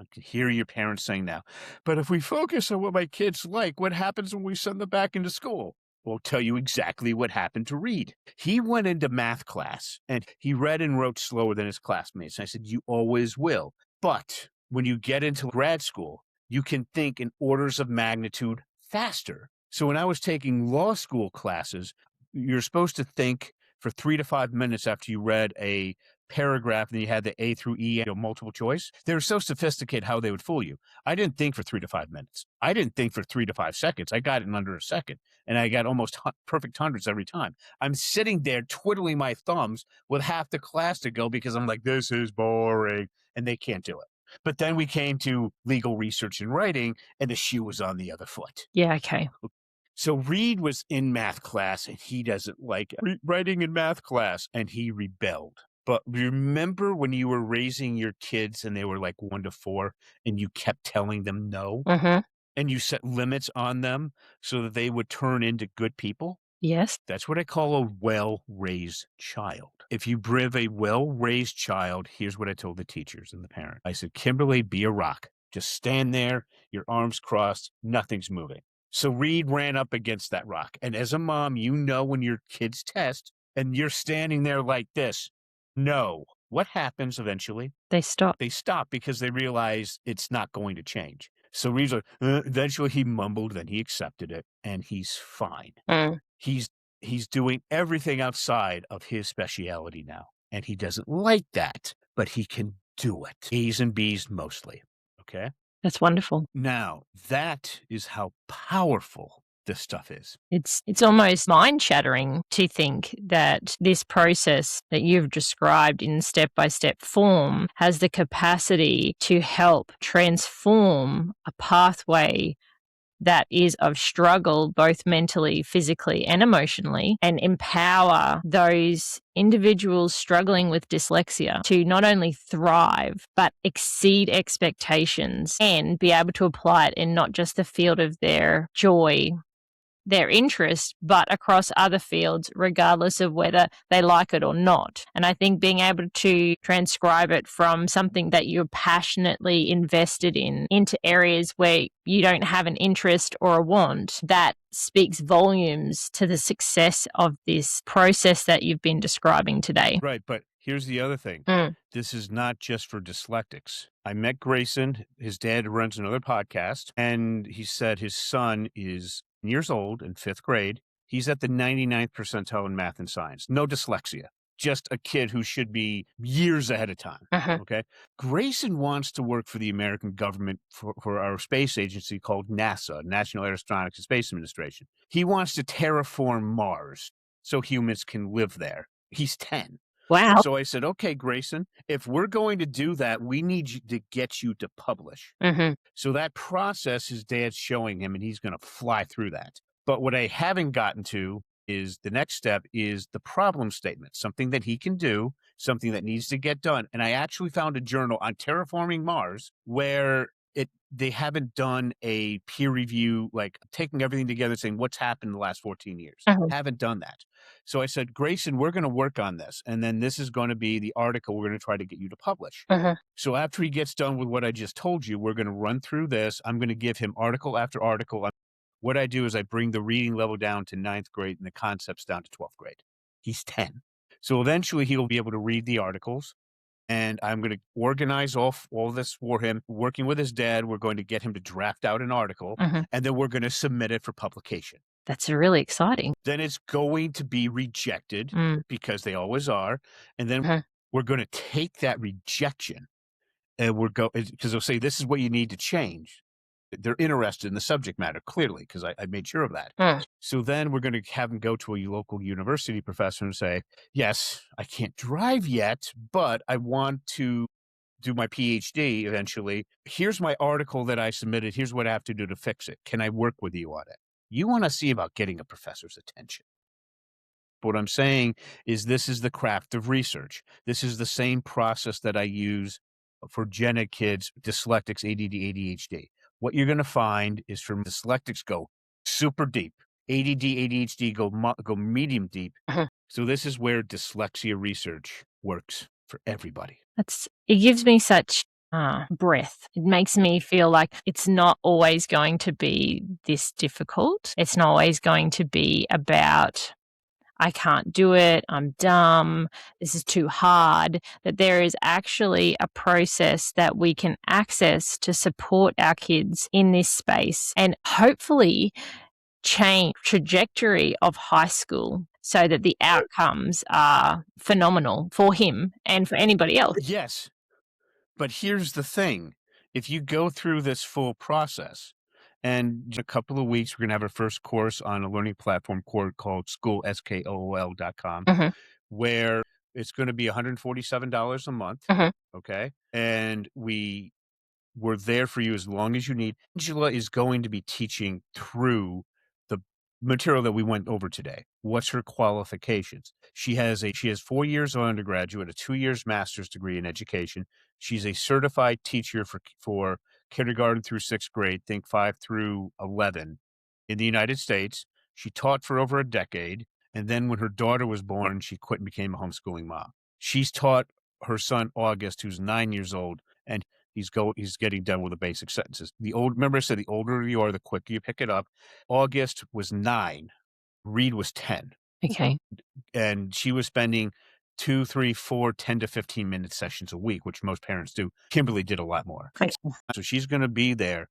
Speaker 2: I can hear your parents saying now, but if we focus on what my kids like, what happens when we send them back into school? We'll tell you exactly what happened to Reed. He went into math class and he read and wrote slower than his classmates. And I said, you always will. But when you get into grad school, you can think in orders of magnitude faster. So when I was taking law school classes, you're supposed to think for 3 to 5 minutes after you read a paragraph and you had the A through E, multiple choice. They were so sophisticated how they would fool you. I didn't think for 3 to 5 minutes. I didn't think for 3 to 5 seconds. I got it in under a second, and I got almost perfect hundreds every time. I'm sitting there twiddling my thumbs with half the class to go because I'm like, this is boring, and they can't do it. But then we came to legal research and writing, and the shoe was on the other foot.
Speaker 1: Yeah, okay.
Speaker 2: So Reed was in math class, and he doesn't like writing in math class, and he rebelled. But remember when you were raising your kids and they were like 1 to 4 and you kept telling them no and you set limits on them so that they would turn into good people?
Speaker 1: Yes.
Speaker 2: That's what I call a well-raised child. If you bring a well-raised child, here's what I told the teachers and the parent. I said, Kimberly, be a rock. Just stand there, your arms crossed, nothing's moving. So Reed ran up against that rock. And as a mom, you know when your kids test and you're standing there like this, no. What happens eventually?
Speaker 1: They stop.
Speaker 2: They stop because they realize it's not going to change. So Reed's like, eventually he mumbled, then he accepted it, and he's fine. He's doing everything outside of his speciality now, and he doesn't like that, but he can do it. A's and B's mostly, okay?
Speaker 1: That's wonderful.
Speaker 2: Now, that is how powerful this stuff is.
Speaker 1: It's almost mind-shattering to think that this process that you've described in step-by-step form has the capacity to help transform a pathway that is of struggle, both mentally, physically, and emotionally, and empower those individuals struggling with dyslexia to not only thrive, but exceed expectations and be able to apply it in not just the field of their joy, their interest, but across other fields, regardless of whether they like it or not. And I think being able to transcribe it from something that you're passionately invested in into areas where you don't have an interest or a want, that speaks volumes to the success of this process that you've been describing today.
Speaker 2: Right, but here's the other thing. This is not just for dyslexics. I met Grayson. His dad runs another podcast, and he said his son is years old in 5th grade. He's at the 99th percentile in math and science. No dyslexia. Just a kid who should be years ahead of time. Okay. Grayson wants to work for the American government for our space agency called NASA, National Aeronautics and Space Administration. He wants to terraform Mars so humans can live there. He's 10.
Speaker 1: Wow.
Speaker 2: So I said, okay, Grayson, if we're going to do that, we need you to get you to publish. So that process his dad's showing him, and he's going to fly through that. But what I haven't gotten to is the next step is the problem statement, something that he can do, something that needs to get done. And I actually found a journal on terraforming Mars where they haven't done a peer review, like taking everything together, saying what's happened in the last 14 years. Haven't done that. So I said, Grayson, we're going to work on this. And then this is going to be the article we're going to try to get you to publish. So after he gets done with what I just told you, we're going to run through this. I'm going to give him article after article. What I do is I bring the reading level down to 9th grade and the concepts down to 12th grade. He's 10. So eventually he'll be able to read the articles. And I'm going to organize all this for him. Working with his dad, we're going to get him to draft out an article, and then we're going to submit it for publication.
Speaker 1: That's really exciting.
Speaker 2: Then it's going to be rejected because they always are. And then we're going to take that rejection and because they'll say, this is what you need to change. They're interested in the subject matter, clearly, because I made sure of that. So then we're going to have them go to a local university professor and say, yes, I can't drive yet, but I want to do my PhD eventually. Here's my article that I submitted. Here's what I have to do to fix it. Can I work with you on it? You want to see about getting a professor's attention. What I'm saying is this is the craft of research. This is the same process that I use for gen ed kids, dyslexics, ADD, ADHD. What you're going to find is from dyslexics go super deep. ADD, ADHD go medium deep. So this is where dyslexia research works for everybody.
Speaker 1: It gives me such breath. It makes me feel like it's not always going to be this difficult. It's not always going to be about, I can't do it, I'm dumb, this is too hard, that there is actually a process that we can access to support our kids in this space and hopefully change trajectory of high school so that the outcomes are phenomenal for him and for anybody else.
Speaker 2: Yes. But here's the thing. If you go through this full process, and in a couple of weeks, we're going to have our first course on a learning platform called School, SKOOL.com, where it's going to be $147 a month. Okay. And we're there for you as long as you need. Angela is going to be teaching through the material that we went over today. What's her qualifications? She has 4 years of undergraduate, a 2 years master's degree in education. She's a certified teacher for kindergarten through 6th grade, think 5 through 11 in the United States. She taught for over a decade. And then when her daughter was born, she quit and became a homeschooling mom. She's taught her son, August, who's 9 years old, and he's getting done with the basic sentences. Remember I said the older you are, the quicker you pick it up. August was 9. Reed was 10.
Speaker 1: Okay.
Speaker 2: And she was spending 2, 3, 4, 10 to 15 minute sessions a week, which most parents do. Kimberly did a lot more. So she's going to be there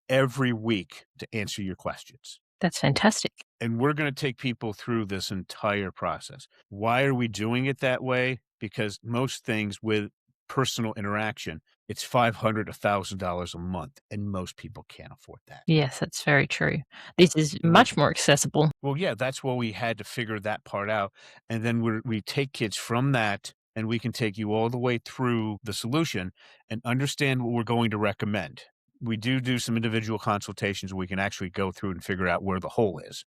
Speaker 2: every week to answer your questions.
Speaker 1: That's fantastic. And
Speaker 2: we're going to take people through this entire process. Why are we doing it that way? Because most things with personal interaction, it's $500, $1,000 a month, and most people can't afford that.
Speaker 1: Yes, that's very true. This is much more accessible.
Speaker 2: Well, yeah, that's why we had to figure that part out. And then we take kids from that, and we can take you all the way through the solution and understand what we're going to recommend. We do some individual consultations where we can actually go through and figure out where the hole is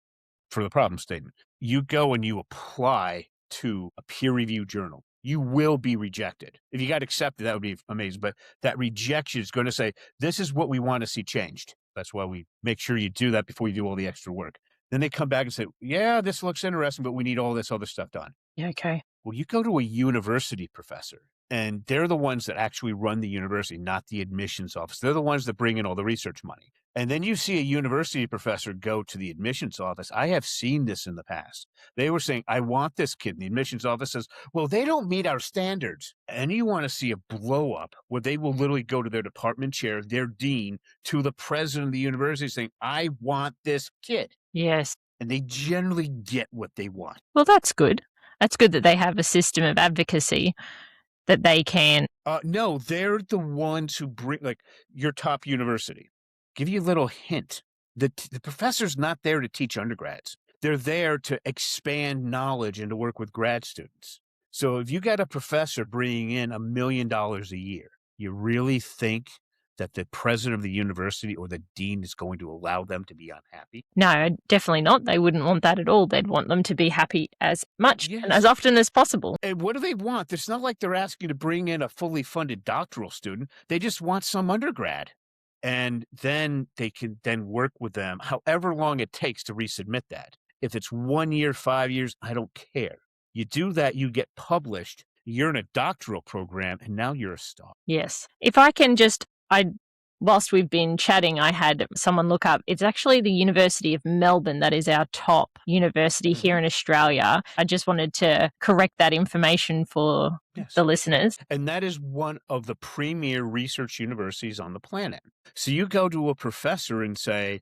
Speaker 2: for the problem statement. You go and you apply to a peer-reviewed journal. You will be rejected. If you got accepted, that would be amazing. But that rejection is going to say, this is what we want to see changed. That's why we make sure you do that before you do all the extra work. Then they come back and say, yeah, this looks interesting, but we need all this other stuff done.
Speaker 1: Yeah, okay.
Speaker 2: Well, you go to a university professor, and they're the ones that actually run the university, not the admissions office. They're the ones that bring in all the research money. And then you see a university professor go to the admissions office. I have seen this in the past. They were saying, I want this kid. And the admissions office says, well, they don't meet our standards. And you want to see a blow up where they will literally go to their department chair, their dean, to the president of the university saying, I want this kid.
Speaker 1: Yes.
Speaker 2: And they generally get what they want.
Speaker 1: Well, that's good. That's good that they have a system of advocacy that they can.
Speaker 2: No, they're the ones who bring, like, your top university. Give you a little hint. The professor's not there to teach undergrads. They're there to expand knowledge and to work with grad students. So if you got a professor bringing in $1 million a year, you really think that the president of the university or the dean is going to allow them to be unhappy?
Speaker 1: No, definitely not. They wouldn't want that at all. They'd want them to be happy as much and as often as possible.
Speaker 2: And what do they want? It's not like they're asking to bring in a fully funded doctoral student. They just want some undergrad. And then they can then work with them however long it takes to resubmit that. If it's 1 year, 5 years, I don't care. You do that, you get published, you're in a doctoral program, and now you're a star.
Speaker 1: Yes. If I can just, whilst we've been chatting, I had someone look up. It's actually the University of Melbourne that is our top university here in Australia. I just wanted to correct that information for
Speaker 2: Yes.
Speaker 1: the listeners.
Speaker 2: And that is one of the premier research universities on the planet. So you go to a professor and say,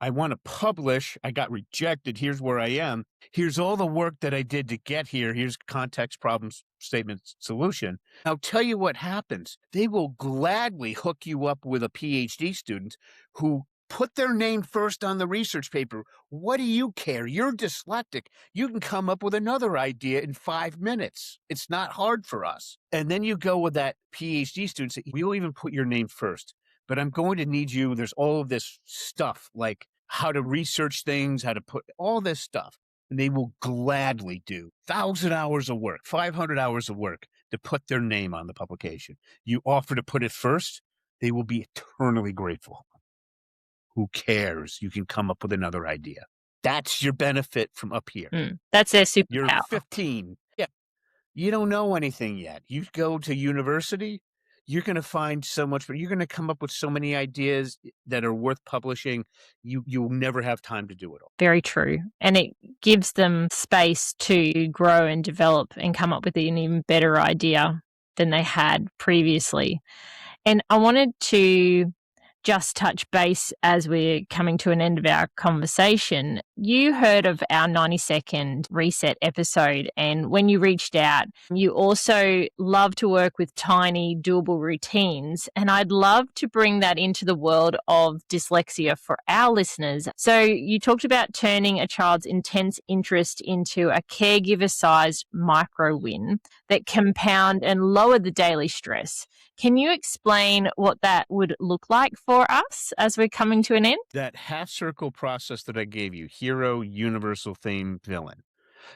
Speaker 2: I want to publish. I got rejected. Here's where I am. Here's all the work that I did to get here. Here's context, problem statement, solution. I'll tell you what happens. They will gladly hook you up with a PhD student who put their name first on the research paper. What do you care? You're dyslexic. You can come up with another idea in 5 minutes. It's not hard for us. And then you go with that PhD student. Say, we will even put your name first. But I'm going to need you. There's all of this stuff, like how to research things, how to put all this stuff. And they will gladly do 1,000 hours of work, 500 hours of work to put their name on the publication. You offer to put it first, they will be eternally grateful. Who cares? You can come up with another idea. That's your benefit from up here.
Speaker 1: That's their
Speaker 2: You're
Speaker 1: superpower.
Speaker 2: 15. Yeah. You don't know anything yet. You go to university, you're going to find so much, but you're going to come up with so many ideas that are worth publishing. You'll never have time to do it all.
Speaker 1: Very true. And it gives them space to grow and develop and come up with an even better idea than they had previously. And I wanted to just touch base as we're coming to an end of our conversation. You heard of our 90-second reset episode, and when you reached out, you also love to work with tiny, doable routines, and I'd love to bring that into the world of dyslexia for our listeners. So you talked about turning a child's intense interest into a caregiver-sized micro win that compound and lower the daily stress. Can you explain what that would look like for us as we're coming to an end?
Speaker 2: That half circle process that I gave you, hero, universal theme, villain.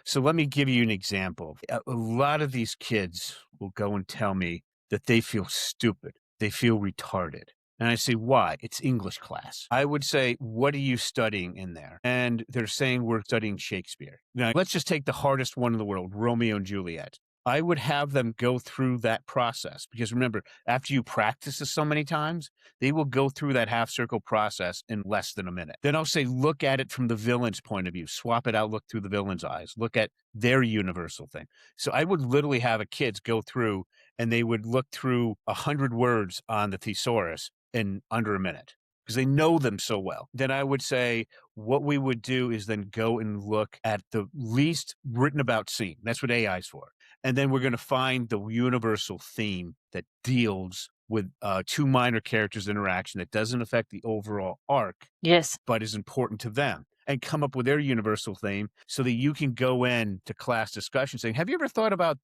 Speaker 2: So let me give you an example. A lot of these kids will go and tell me that they feel stupid. They feel retarded. And I say, why? It's English class. I would say, what are you studying in there? And they're saying we're studying Shakespeare. Now, let's just take the hardest one in the world, Romeo and Juliet. I would have them go through that process because remember, after you practice this so many times, they will go through that half circle process in less than a minute. Then I'll say, look at it from the villain's point of view, swap it out, look through the villain's eyes, look at their universal thing. So I would literally have a kids go through and they would look through 100 words on the thesaurus in under a minute because they know them so well. Then I would say what we would do is then go and look at the least written about scene. That's what AI is for. And then we're going to find the universal theme that deals with two minor characters' interaction that doesn't affect the overall arc,
Speaker 1: Yes,
Speaker 2: but is important to them, and come up with their universal theme so that you can go in to class discussion saying, have you ever thought about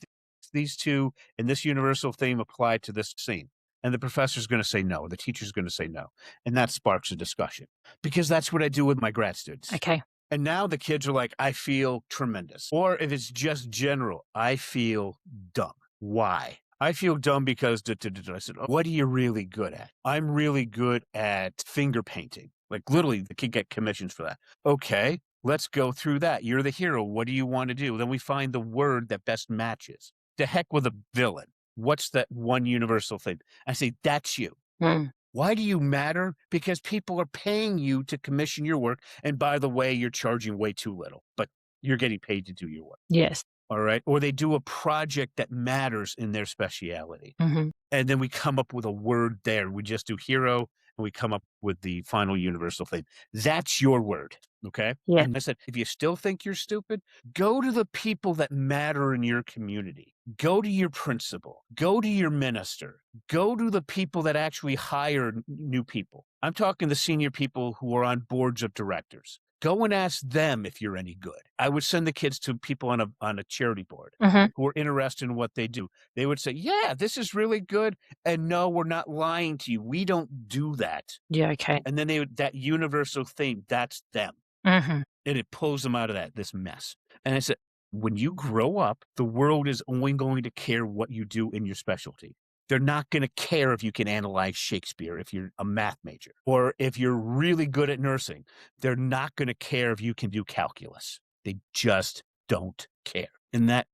Speaker 2: these two and this universal theme applied to this scene? And the professor's going to say no. The teacher's going to say no. And that sparks a discussion because that's what I do with my grad students.
Speaker 1: okay.
Speaker 2: And now the kids are like, I feel tremendous. Or if it's just general, I feel dumb. Why? I feel dumb because I said, oh, what are you really good at? I'm really good at finger painting. Like literally, the kid get commissions for that. Okay, let's go through that. You're the hero. What do you want to do? Then we find the word that best matches. The heck with a villain. What's that one universal thing? I say, that's you. Why do you matter? Because people are paying you to commission your work. And by the way, you're charging way too little, but you're getting paid to do your work.
Speaker 1: Yes.
Speaker 2: All right. Or they do a project that matters in their speciality.
Speaker 1: Mm-hmm.
Speaker 2: And then we come up with a word there. We just do hero and we come up with the final universal thing. That's your word. Okay.
Speaker 1: Yeah.
Speaker 2: And I said, if you still think you're stupid, go to the people that matter in your community. Go to your principal. Go to your minister. Go to the people that actually hire new people. I'm talking the senior people who are on boards of directors. Go and ask them if you're any good. I would send the kids to people on a charity board who are interested in what they do. They would say, yeah, this is really good. And no, we're not lying to you. We don't do that.
Speaker 1: Yeah, okay.
Speaker 2: And then that universal theme, that's them.
Speaker 1: Mm-hmm.
Speaker 2: And it pulls them out of this mess. And I said, when you grow up, the world is only going to care what you do in your specialty. They're not going to care if you can analyze Shakespeare if you're a math major, or if you're really good at nursing. They're not going to care if you can do calculus. They just don't care. And that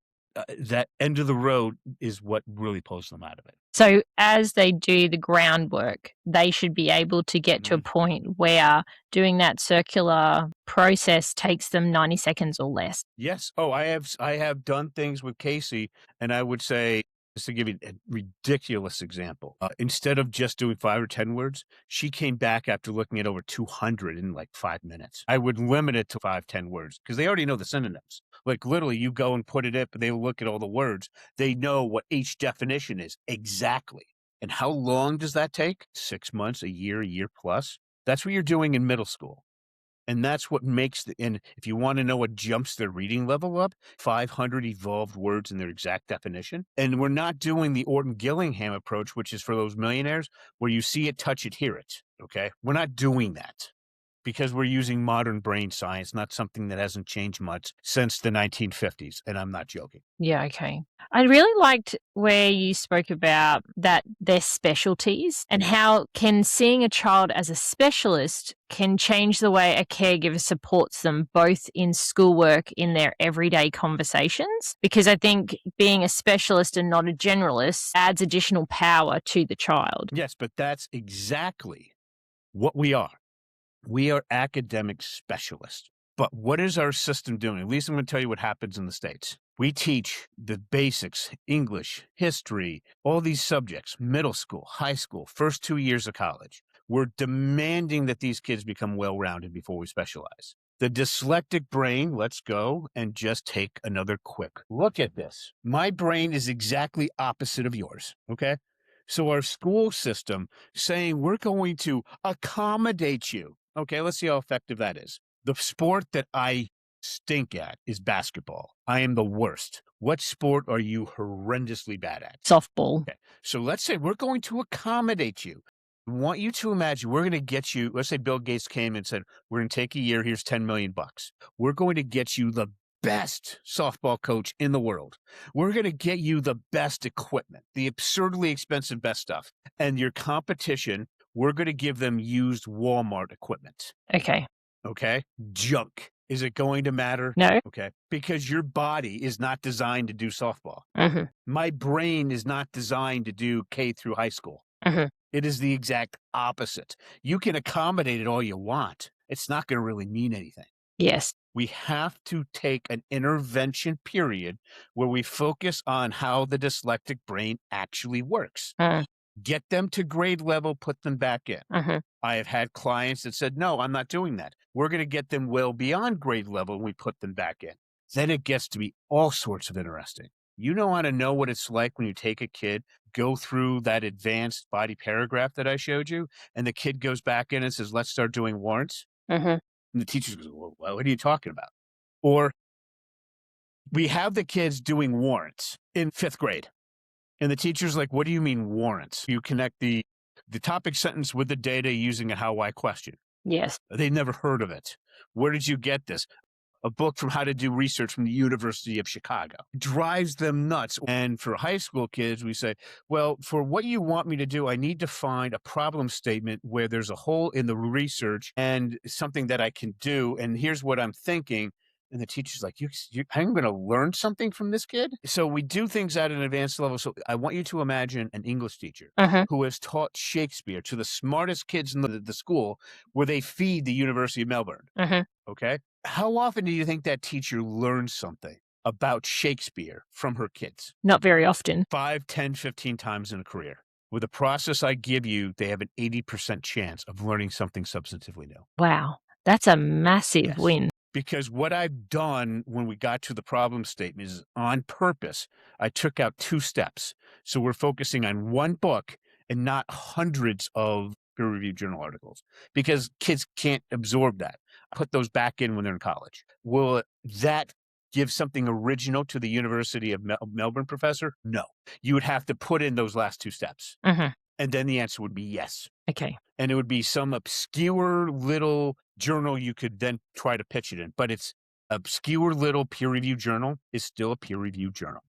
Speaker 2: end of the road is what really pulls them out of it.
Speaker 1: So as they do the groundwork, they should be able to get to a point where doing that circular process takes them 90 seconds or less.
Speaker 2: Yes. Oh, I have done things with Casey, and I would say, just to give you a ridiculous example, instead of just doing 5 or 10 words, she came back after looking at over 200 in like 5 minutes. I would limit it to 5, 10 words because they already know the synonyms. Like literally, you go and put it up, they look at all the words. They know what each definition is exactly. And how long does that take? 6 months, a year plus. That's what you're doing in middle school. And that's what makes and if you want to know what jumps their reading level up, 500 evolved words in their exact definition. And we're not doing the Orton Gillingham approach, which is for those millionaires where you see it, touch it, hear it. Okay. We're not doing that because we're using modern brain science, not something that hasn't changed much since the 1950s. And I'm not joking.
Speaker 1: Yeah, okay. I really liked where you spoke about that their specialties and how can seeing a child as a specialist can change the way a caregiver supports them both in schoolwork, in their everyday conversations. Because I think being a specialist and not a generalist adds additional power to the child.
Speaker 2: Yes, but that's exactly what we are. We are academic specialists. But what is our system doing? At least I'm going to tell you what happens in the States. We teach the basics, English, history, all these subjects, middle school, high school, first 2 years of college. We're demanding that these kids become well-rounded before we specialize. The dyslexic brain, let's go and just take another quick look at this. My brain is exactly opposite of yours, okay? So our school system saying we're going to accommodate you. Okay, let's see how effective that is. The sport that I stink at is basketball. I am the worst. What sport are you horrendously bad at?
Speaker 1: Softball.
Speaker 2: Okay, so let's say we're going to accommodate you. I want you to imagine we're going to get you, let's say Bill Gates came and said, we're going to take a year, here's 10 million bucks. We're going to get you the best softball coach in the world. We're going to get you the best equipment, the absurdly expensive best stuff. And your competition, we're going to give them used Walmart equipment.
Speaker 1: Okay.
Speaker 2: Okay. Junk. Is it going to matter?
Speaker 1: No.
Speaker 2: Okay. Because your body is not designed to do softball.
Speaker 1: Mm-hmm.
Speaker 2: My brain is not designed to do K through high school.
Speaker 1: Mm-hmm.
Speaker 2: It is the exact opposite. You can accommodate it all you want. It's not going to really mean anything.
Speaker 1: Yes.
Speaker 2: We have to take an intervention period where we focus on how the dyslexic brain actually works. Get them to grade level, put them back in. I have had clients that said, no, I'm not doing that. We're going to get them well beyond grade level and we put them back in. Then it gets to be all sorts of interesting. You don't want to know what it's like when you take a kid, go through that advanced body paragraph that I showed you, and the kid goes back in and says, let's start doing warrants. And the teacher goes, well, what are you talking about? Or we have the kids doing warrants in 5th grade. And the teacher's like, what do you mean warrants? You connect the topic sentence with the data using a how-why question.
Speaker 1: Yes.
Speaker 2: They've never heard of it. Where did you get this? A book from How to Do Research from the University of Chicago. It drives them nuts. And for high school kids, we say, well, for what you want me to do, I need to find a problem statement where there's a hole in the research and something that I can do. And here's what I'm thinking. And the teacher's like, I'm going to learn something from this kid? So we do things at an advanced level. So I want you to imagine an English teacher who has taught Shakespeare to the smartest kids in the school where they feed the University of Melbourne. Okay? How often do you think that teacher learns something about Shakespeare from her kids?
Speaker 1: Not very often.
Speaker 2: 5, 10, 15 times in a career. With the process I give you, they have an 80% chance of learning something substantively new.
Speaker 1: Wow. That's a massive win.
Speaker 2: Because what I've done when we got to the problem statement is on purpose, I took out 2 steps. So we're focusing on one book and not hundreds of peer-reviewed journal articles because kids can't absorb that. I put those back in when they're in college. Will that give something original to the University of Melbourne professor? No. You would have to put in those last 2 steps. And then the answer would be yes.
Speaker 1: Okay.
Speaker 2: And it would be some obscure little journal you could then try to pitch it in. But it's obscure little peer-reviewed journal is still a peer-reviewed journal.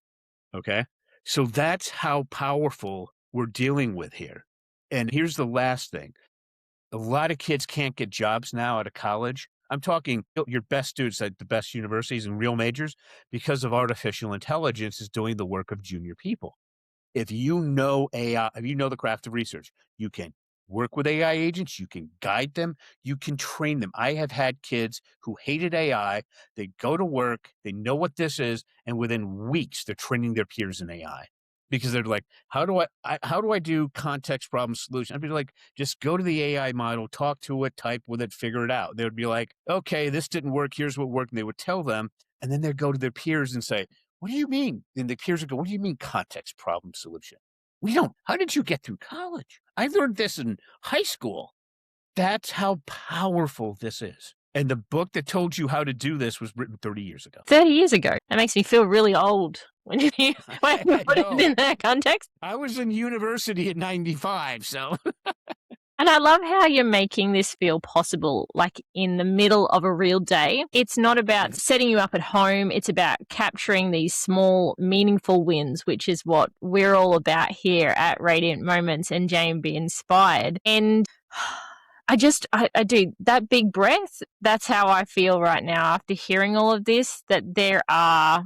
Speaker 2: Okay? So that's how powerful we're dealing with here. And here's the last thing. A lot of kids can't get jobs now out of college. I'm talking your best students at the best universities and real majors because of artificial intelligence is doing the work of junior people. If you know AI, if you know the craft of research, you can work with AI agents, you can guide them, you can train them. I have had kids who hated AI. They go to work, they know what this is, and within weeks they're training their peers in AI because they're like, how do I do context problem solution? I'd be like, just go to the AI model, talk to it, type with it, figure it out. They would be like, okay, this didn't work. Here's what worked. And they would tell them, and then they'd go to their peers and say, what do you mean? And the peers would go, what do you mean context problem solution? We don't, how did you get through college? I learned this in high school. That's how powerful this is. And the book that told you how to do this was written 30 years ago.
Speaker 1: 30 years ago. That makes me feel really old when you put it in that context.
Speaker 2: I was in university at 95, so.
Speaker 1: And I love how you're making this feel possible, like in the middle of a real day. It's not about setting you up at home. It's about capturing these small, meaningful wins, which is what we're all about here at Radiant Moments and JMB Inspired. And I do that big breath. That's how I feel right now after hearing all of this, that there are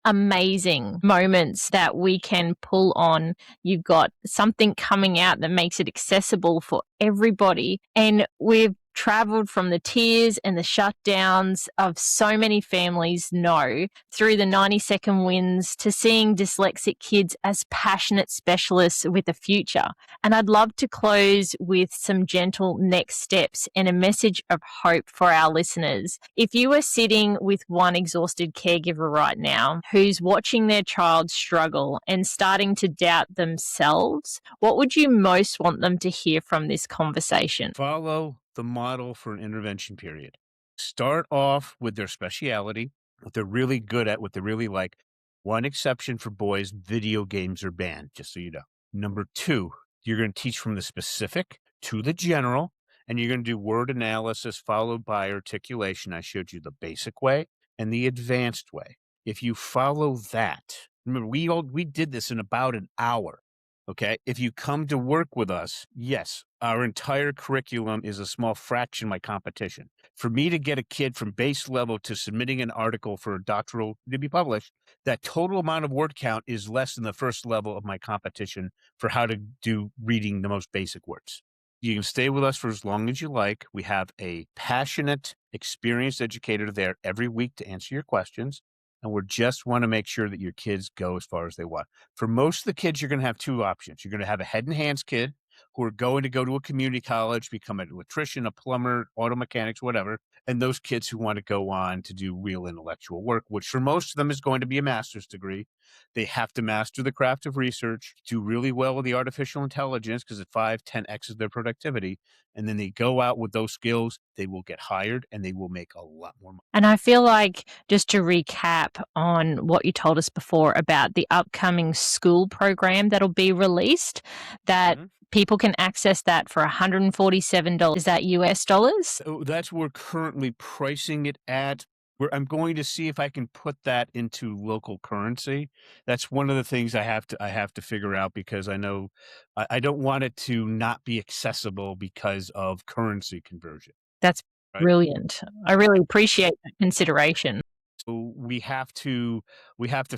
Speaker 1: amazing moments that we can pull on. You've got something coming out that makes it accessible for everybody. And we've traveled from the tears and the shutdowns of so many families know through the 90-second wins to seeing dyslexic kids as passionate specialists with a future. And I'd love to close with some gentle next steps and a message of hope for our listeners. If you are sitting with one exhausted caregiver right now who's watching their child struggle and starting to doubt themselves, what would you most want them to hear from this conversation?
Speaker 2: Follow the model for an intervention period. Start off with their speciality, what they're really good at, what they really like. One exception for boys, video games are banned, just so you know. Number 2, you're going to teach from the specific to the general, and you're going to do word analysis followed by articulation. I showed you the basic way and the advanced way. If you follow that, remember, we did this in about an hour. Okay. If you come to work with us, yes, our entire curriculum is a small fraction of my competition. For me to get a kid from base level to submitting an article for a doctoral to be published, that total amount of word count is less than the first level of my competition for how to do reading the most basic words. You can stay with us for as long as you like. We have a passionate, experienced educator there every week to answer your questions. And we just want to make sure that your kids go as far as they want. For most of the kids, you're going to have 2 options. You're going to have a head and hands kid who are going to go to a community college, become an electrician, a plumber, auto mechanics, whatever. And those kids who want to go on to do real intellectual work, which for most of them is going to be a master's degree. They have to master the craft of research, do really well with the artificial intelligence because at 5-10x is their productivity. And then they go out with those skills, they will get hired and they will make a lot more money.
Speaker 1: And I feel like, just to recap on what you told us before about the upcoming school program that'll be released, that people can access that for $147. Is that US dollars?
Speaker 2: So that's where we're currently pricing it at. I'm going to see if I can put that into local currency. That's one of the things I have to figure out because I know I don't want it to not be accessible because of currency conversion.
Speaker 1: That's brilliant. I really appreciate that consideration.
Speaker 2: So we have to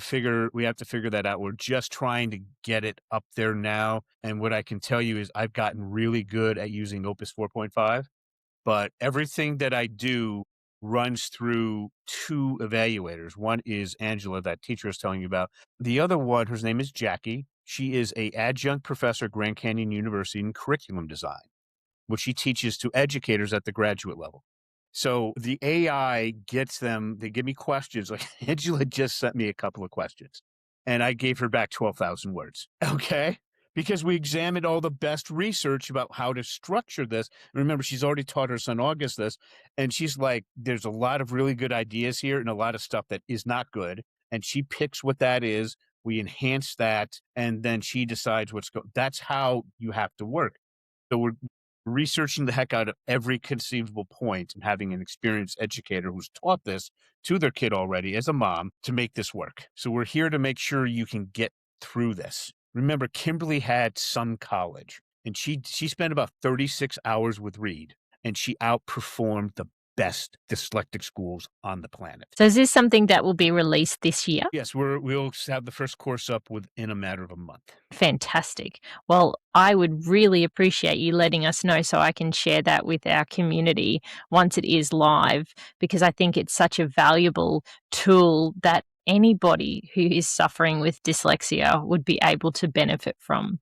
Speaker 2: figure that out. We're just trying to get it up there now. And what I can tell you is I've gotten really good at using Opus 4.5, but everything that I do runs through 2 evaluators. One is Angela, that teacher I was telling you about. The other one, her name is Jackie. She is an adjunct professor at Grand Canyon University in curriculum design, which she teaches to educators at the graduate level. So the AI gets them, they give me questions. Like Angela just sent me a couple of questions and I gave her back 12,000 words. Okay. Because we examined all the best research about how to structure this. Remember, she's already taught her son August this, and she's like, there's a lot of really good ideas here and a lot of stuff that is not good. And she picks what that is. We enhance that, and then she decides what's going. That's how you have to work. So we're researching the heck out of every conceivable point and having an experienced educator who's taught this to their kid already as a mom to make this work. So we're here to make sure you can get through this. Remember, Kimberly had some college, and she spent about 36 hours with Reed, and she outperformed the best dyslexic schools on the planet.
Speaker 1: So is this something that will be released this year?
Speaker 2: Yes, we'll have the first course up within a matter of a month.
Speaker 1: Fantastic. Well, I would really appreciate you letting us know so I can share that with our community once it is live, because I think it's such a valuable tool that anybody who is suffering with dyslexia would be able to benefit from.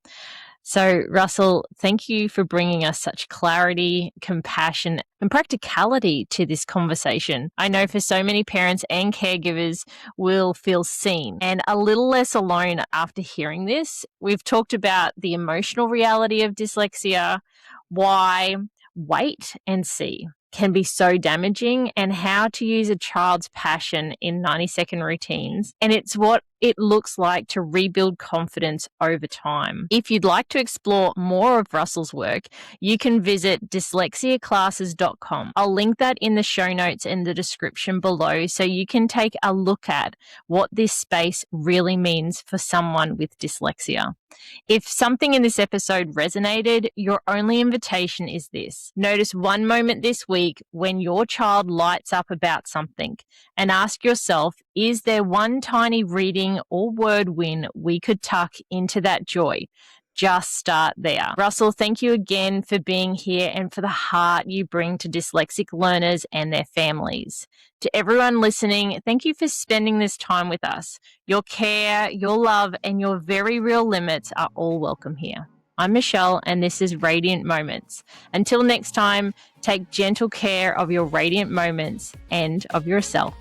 Speaker 1: So, Russell, thank you for bringing us such clarity, compassion, and practicality to this conversation. I know for so many parents and caregivers will feel seen and a little less alone after hearing this. We've talked about the emotional reality of dyslexia, why wait and see can be so damaging, and how to use a child's passion in 90-second routines. And it's what it looks like to rebuild confidence over time. If you'd like to explore more of Russell's work, you can visit dyslexiaclasses.com. I'll link that in the show notes in the description below so you can take a look at what this space really means for someone with dyslexia. If something in this episode resonated, your only invitation is this. Notice one moment this week when your child lights up about something and ask yourself, is there one tiny reading or word win we could tuck into that joy? Just start there. Russell, thank you again for being here and for the heart you bring to dyslexic learners and their families. To everyone listening, thank you for spending this time with us. Your care, your love, and your very real limits are all welcome here. I'm Michelle, and this is Radiant Moments. Until next time, take gentle care of your radiant moments and of yourself.